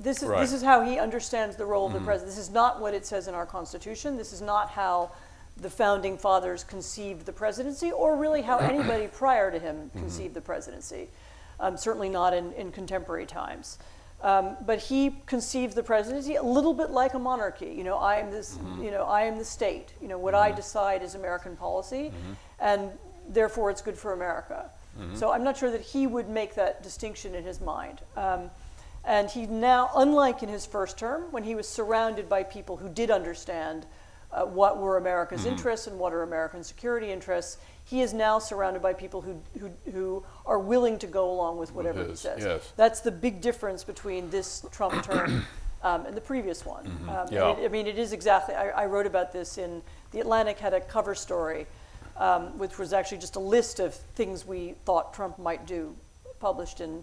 this is how he understands the role of the president. This is not what it says in our Constitution. This is not how the founding fathers conceived the presidency, or really how anybody prior to him conceived the presidency. Certainly not in contemporary times. But he conceived the presidency a little bit like a monarchy. I am this, I am the state. What I decide is American policy, and therefore it's good for America. So I'm not sure that he would make that distinction in his mind. And he now, unlike in his first term, when he was surrounded by people who did understand what were America's interests and what are American security interests, he is now surrounded by people who are willing to go along with whatever he says. Yes. That's the big difference between this Trump term and the previous one. It is exactly, I wrote about this in, The Atlantic had a cover story, which was actually just a list of things we thought Trump might do, published in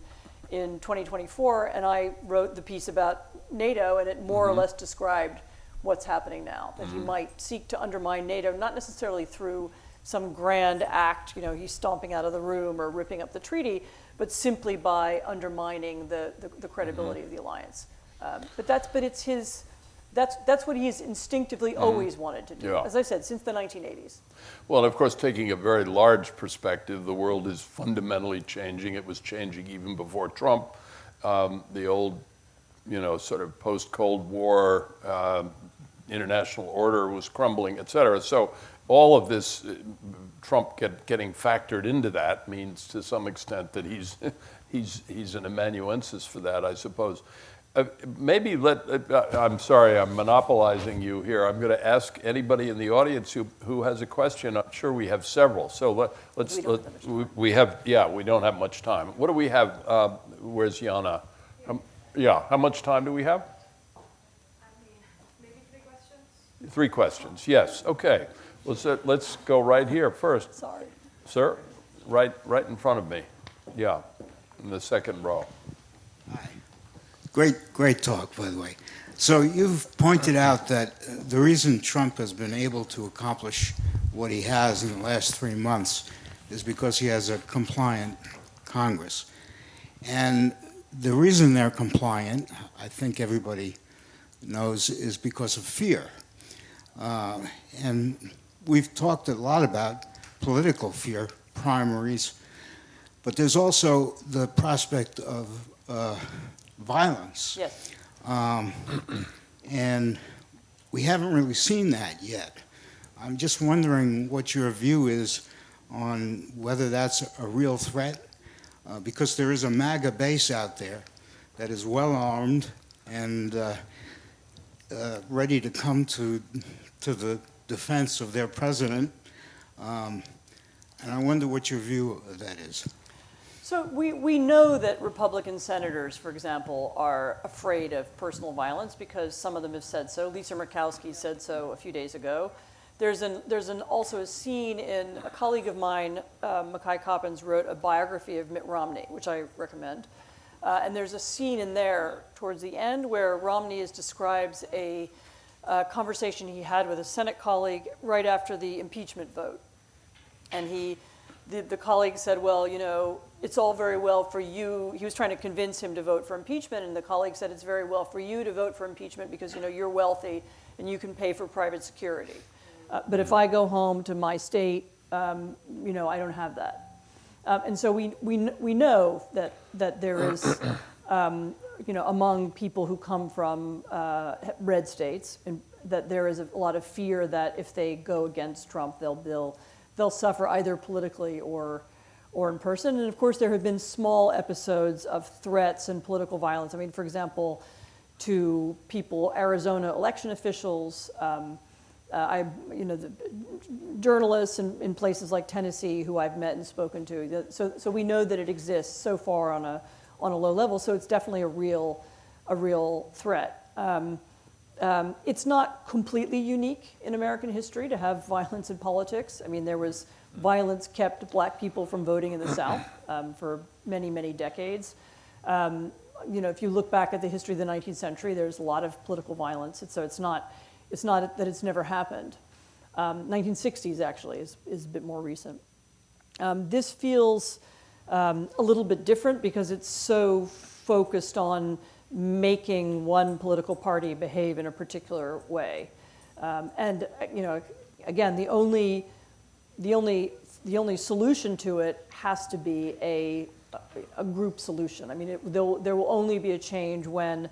2024, and I wrote the piece about NATO, and it more or less described what's happening now, that he might seek to undermine NATO, not necessarily through some grand act, he's stomping out of the room or ripping up the treaty, but simply by undermining the credibility of the alliance. But that's what he's instinctively always wanted to do, as I said, since the 1980s. Well, of course, taking a very large perspective, the world is fundamentally changing. It was changing even before Trump. The old, sort of post-Cold War international order was crumbling, et cetera. So all of this, Trump getting factored into that means to some extent that he's an amanuensis for that, I suppose. I'm sorry, I'm monopolizing you here. I'm going to ask anybody in the audience who has a question. I'm sure we have several. So we don't have much time. What do we have? Where's Yana? How much time do we have? Maybe 3 questions. 3 questions, yes. Okay. Let's go right here first. Sorry. Sir, right in front of me. Yeah, in the second row. Hi. Great talk, by the way. So you've pointed out that the reason Trump has been able to accomplish what he has in the last 3 months is because he has a compliant Congress. And the reason they're compliant, I think everybody knows, is because of fear. And we've talked a lot about political fear, primaries, but there's also the prospect of violence. Yes. And we haven't really seen that yet. I'm just wondering what your view is on whether that's a real threat, because there is a MAGA base out there that is well armed and ready to come to the defense of their president. And I wonder what your view of that is. So we know that Republican senators, for example, are afraid of personal violence because some of them have said so. Lisa Murkowski said so a few days ago. There's also a scene in, a colleague of mine, Mackay Coppins, wrote a biography of Mitt Romney, which I recommend. And there's a scene in there towards the end where Romney describes a conversation he had with a Senate colleague right after the impeachment vote. And the colleague said, well, it's all very well for you. He was trying to convince him to vote for impeachment, and the colleague said, it's very well for you to vote for impeachment because, you're wealthy and you can pay for private security. But if I go home to my state, I don't have that. And so we know that there is, among people who come from red states, and that there is a lot of fear that if they go against Trump, they'll suffer either politically or in person. And of course, there have been small episodes of threats and political violence. I mean, for example, to people, Arizona election officials, the journalists in places like Tennessee who I've met and spoken to. So we know that it exists so far on a low level. So it's definitely a real threat. It's not completely unique in American history to have violence in politics. I mean, there was violence kept black people from voting in the South for many, many decades. If you look back at the history of the 19th century, there's a lot of political violence. So it's not that it's never happened. 1960s actually is a bit more recent. This feels a little bit different because it's so focused on making one political party behave in a particular way. And again, the only solution to it has to be a a group solution. I mean, there will only be a change when,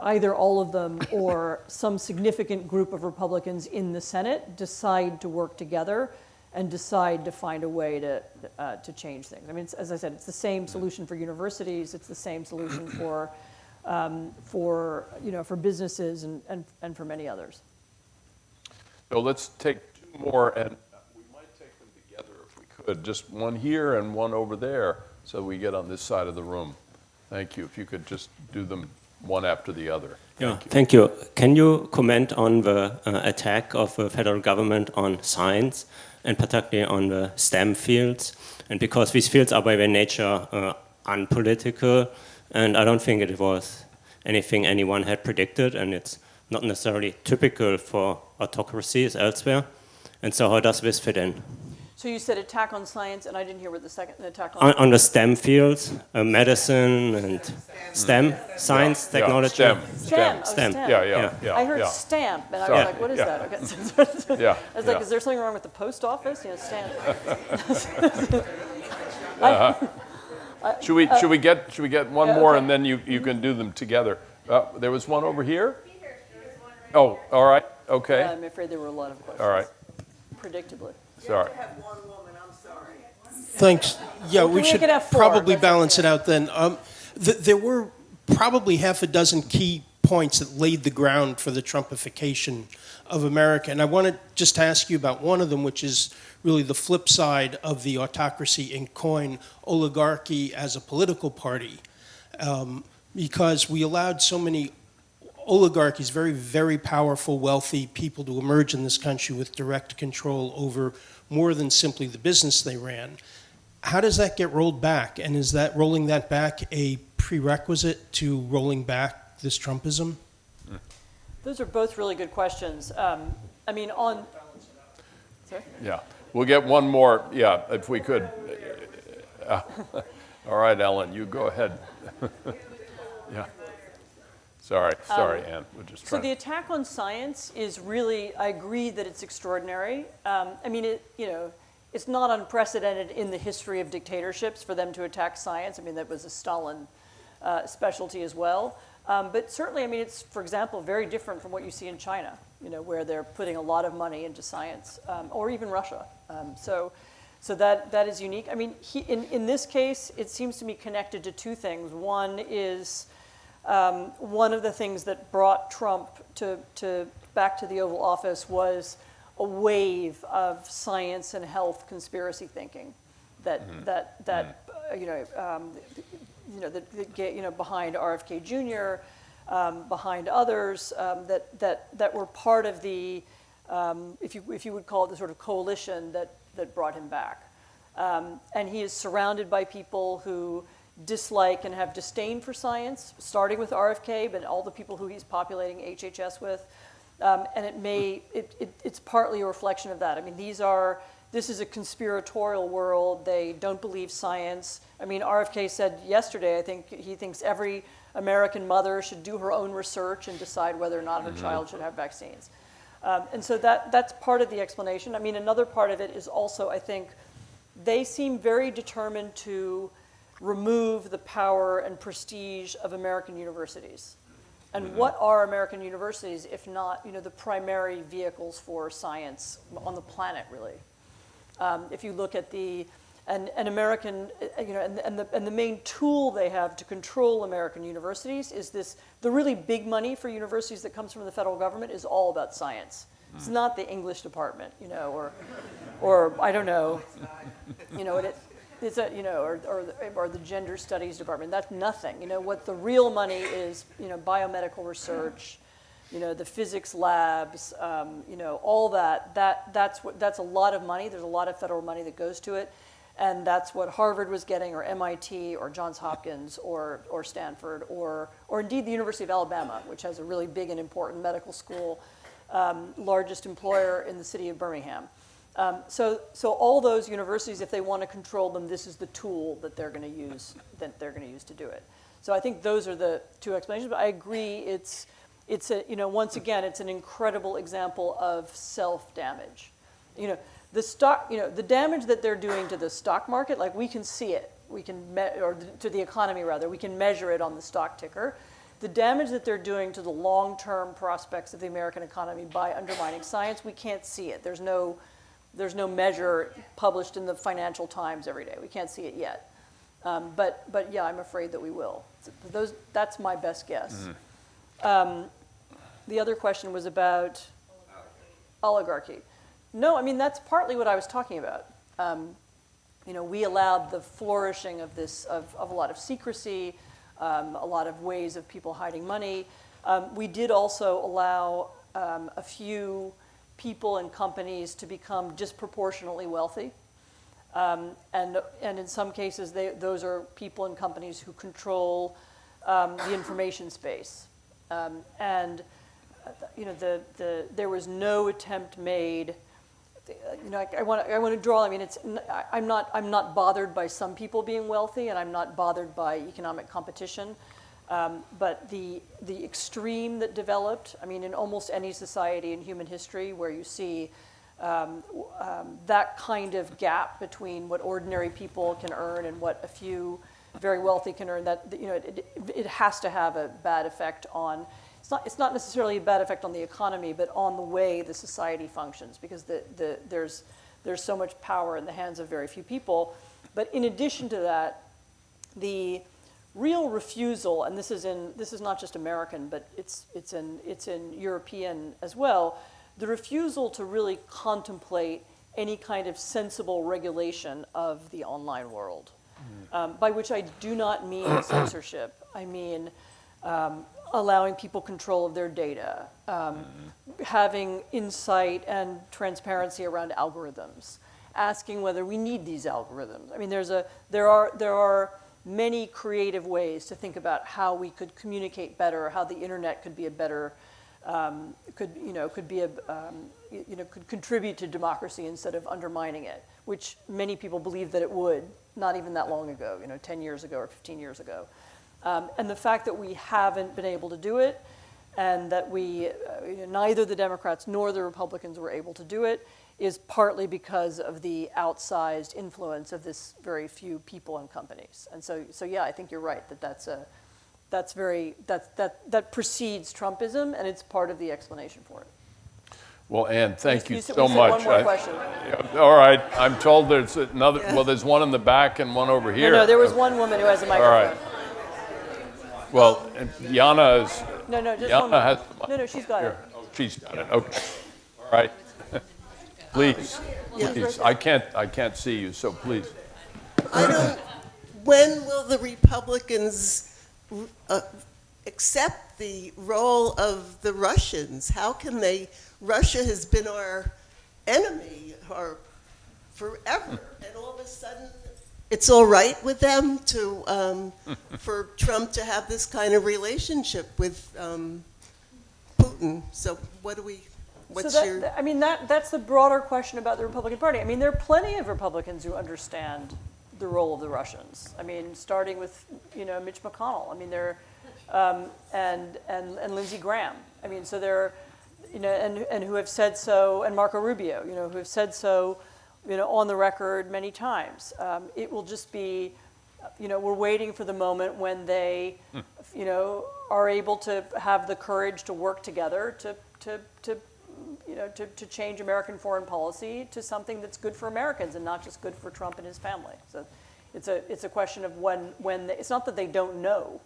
either all of them or some significant group of Republicans in the Senate decide to work together and decide to find a way to change things. I mean, as I said, it's the same solution for universities. It's the same solution for businesses and for many others. So let's take two more, and we might take them together if we could. Just one here and one over there, so we get on this side of the room. Thank you. If you could just do them one after the other. Thank you. Can you comment on the attack of the federal government on science, and particularly on the STEM fields? And because these fields are by their nature unpolitical, and I don't think it was anything anyone had predicted, and it's not necessarily typical for autocracies elsewhere. And so how does this fit in? So you said attack on science, and I didn't hear what the second attack on the STEM fields, medicine and STEM, science, technology. STEM. Yeah. I heard stamp, and I was like, what is that? Okay. I was like, is there something wrong with the post office? Stamp. Should we get one more, and then you can do them together? There was one over here. Oh, all right. Okay. Yeah, I'm afraid there were a lot of questions. All right. Predictably. Sorry. You have to have one woman, I'm sorry. Thanks. Yeah, we should could have four, probably but- balance it out then. There were probably half a dozen key points that laid the ground for the Trumpification of America. And I want to just ask you about one of them, which is really the flip side of the autocracy and coin oligarchy as a political party. Because we allowed so many oligarchies, very, very powerful, wealthy people to emerge in this country with direct control over more than simply the business they ran. How does that get rolled back? And is that rolling that back a prerequisite to rolling back this Trumpism? Those are both really good questions. I mean, on... Sorry? Yeah. We'll get one more, if we could. All right, Ellen, you go ahead. Yeah. Sorry, Anne. We're just trying. So the attack on science is really, I agree that it's extraordinary. I mean, it's not unprecedented in the history of dictatorships for them to attack science. I mean, that was a Stalin specialty as well. But certainly, I mean, it's, for example, very different from what you see in China, where they're putting a lot of money into science, or even Russia. So that is unique. I mean, in this case, it seems to me connected to two things. One is one of the things that brought Trump back to the Oval Office was a wave of science and health conspiracy thinking that behind RFK Jr., behind others that were part of the if you would call it the sort of coalition that brought him back, and he is surrounded by people who dislike and have disdain for science, starting with RFK, but all the people who he's populating HHS with, and it's partly a reflection of that. I mean, this is a conspiratorial world. They don't believe science. I mean, RFK said yesterday, I think he thinks every American mother should do her own research and decide whether or not her child should have vaccines. And so that's part of the explanation. I mean, another part of it is also, I think, they seem very determined to remove the power and prestige of American universities. And what are American universities if not, the primary vehicles for science on the planet, really? If you look at an American, and the main tool they have to control American universities is the really big money for universities that comes from the federal government is all about science. It's not the English department, or I don't know, it's or the gender studies department. That's nothing. What the real money is, biomedical research, the physics labs, all that. That's a lot of money. There's a lot of federal money that goes to it, and that's what Harvard was getting, or MIT, or Johns Hopkins, or Stanford, or indeed the University of Alabama, which has a really big and important medical school, largest employer in the city of Birmingham. So all those universities, if they want to control them, this is the tool that they're going to use to do it. So I think those are the two explanations. But I agree, it's once again, it's an incredible example of self-damage. The damage that they're doing to the stock market, like we can see it. or to the economy rather, we can measure it on the stock ticker. The damage that they're doing to the long-term prospects of the American economy by undermining science, we can't see it. There's no measure published in the Financial Times every day. We can't see it yet. But yeah, I'm afraid that we will. That's my best guess. Mm-hmm. The other question was about oligarchy. No, I mean, that's partly what I was talking about. We allowed the flourishing of a lot of secrecy, a lot of ways of people hiding money. We did also allow a few people and companies to become disproportionately wealthy. And in some cases, those are people and companies who control the information space. There was no attempt made. I want to draw. I mean, I'm not bothered by some people being wealthy, and I'm not bothered by economic competition. But the extreme that developed, I mean, in almost any society in human history, where you see that kind of gap between what ordinary people can earn and what a few very wealthy can earn, that it has to have a bad effect on. It's not necessarily a bad effect on the economy, but on the way the society functions, because there's so much power in the hands of very few people. But in addition to that, the real refusal, and this is not just American, but it's in European as well, the refusal to really contemplate any kind of sensible regulation of the online world, by which I do not mean censorship. I mean allowing people control of their data, having insight and transparency around algorithms, asking whether we need these algorithms. I mean, there are many creative ways to think about how we could communicate better, how the internet could be a better, could contribute to democracy instead of undermining it, which many people believed that it would, not even that long ago, 10 years ago or 15 years ago. And the fact that we haven't been able to do it, and that neither the Democrats nor the Republicans were able to do it, is partly because of the outsized influence of this very few people and companies. And so yeah, I think you're right that that precedes Trumpism, and it's part of the explanation for it. Well, Anne, thank you so we said much. One more question. All right, I'm told there's another. Well, there's one in the back and one over here. No, there was one woman who has a microphone. All right. Well, and Yana is. No, just Yana one more. has. No, she's got it. Oh, she's got it. Okay. All right. Please. I can't see you, so please. When will the Republicans accept the role of the Russians? How can they? Russia has been our enemy forever, and all of a sudden, it's all right with them for Trump to have this kind of relationship with Putin. So what do we? That's the broader question about the Republican Party. I mean, there are plenty of Republicans who understand the role of the Russians. I mean, starting with Mitch McConnell. I mean, and Lindsey Graham. I mean, so there, and who have said so, and Marco Rubio, who have said so, on the record many times. It will just be, we're waiting for the moment when they, are able to have the courage to work together to change American foreign policy to something that's good for Americans and not just good for Trump and his family. So it's a question of when it's not that they don't know.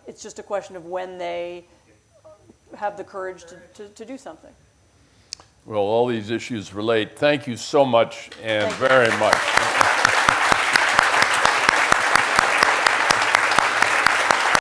It's just a question of when they have the courage to do something. Well, all these issues relate. Thank you so much, and very much.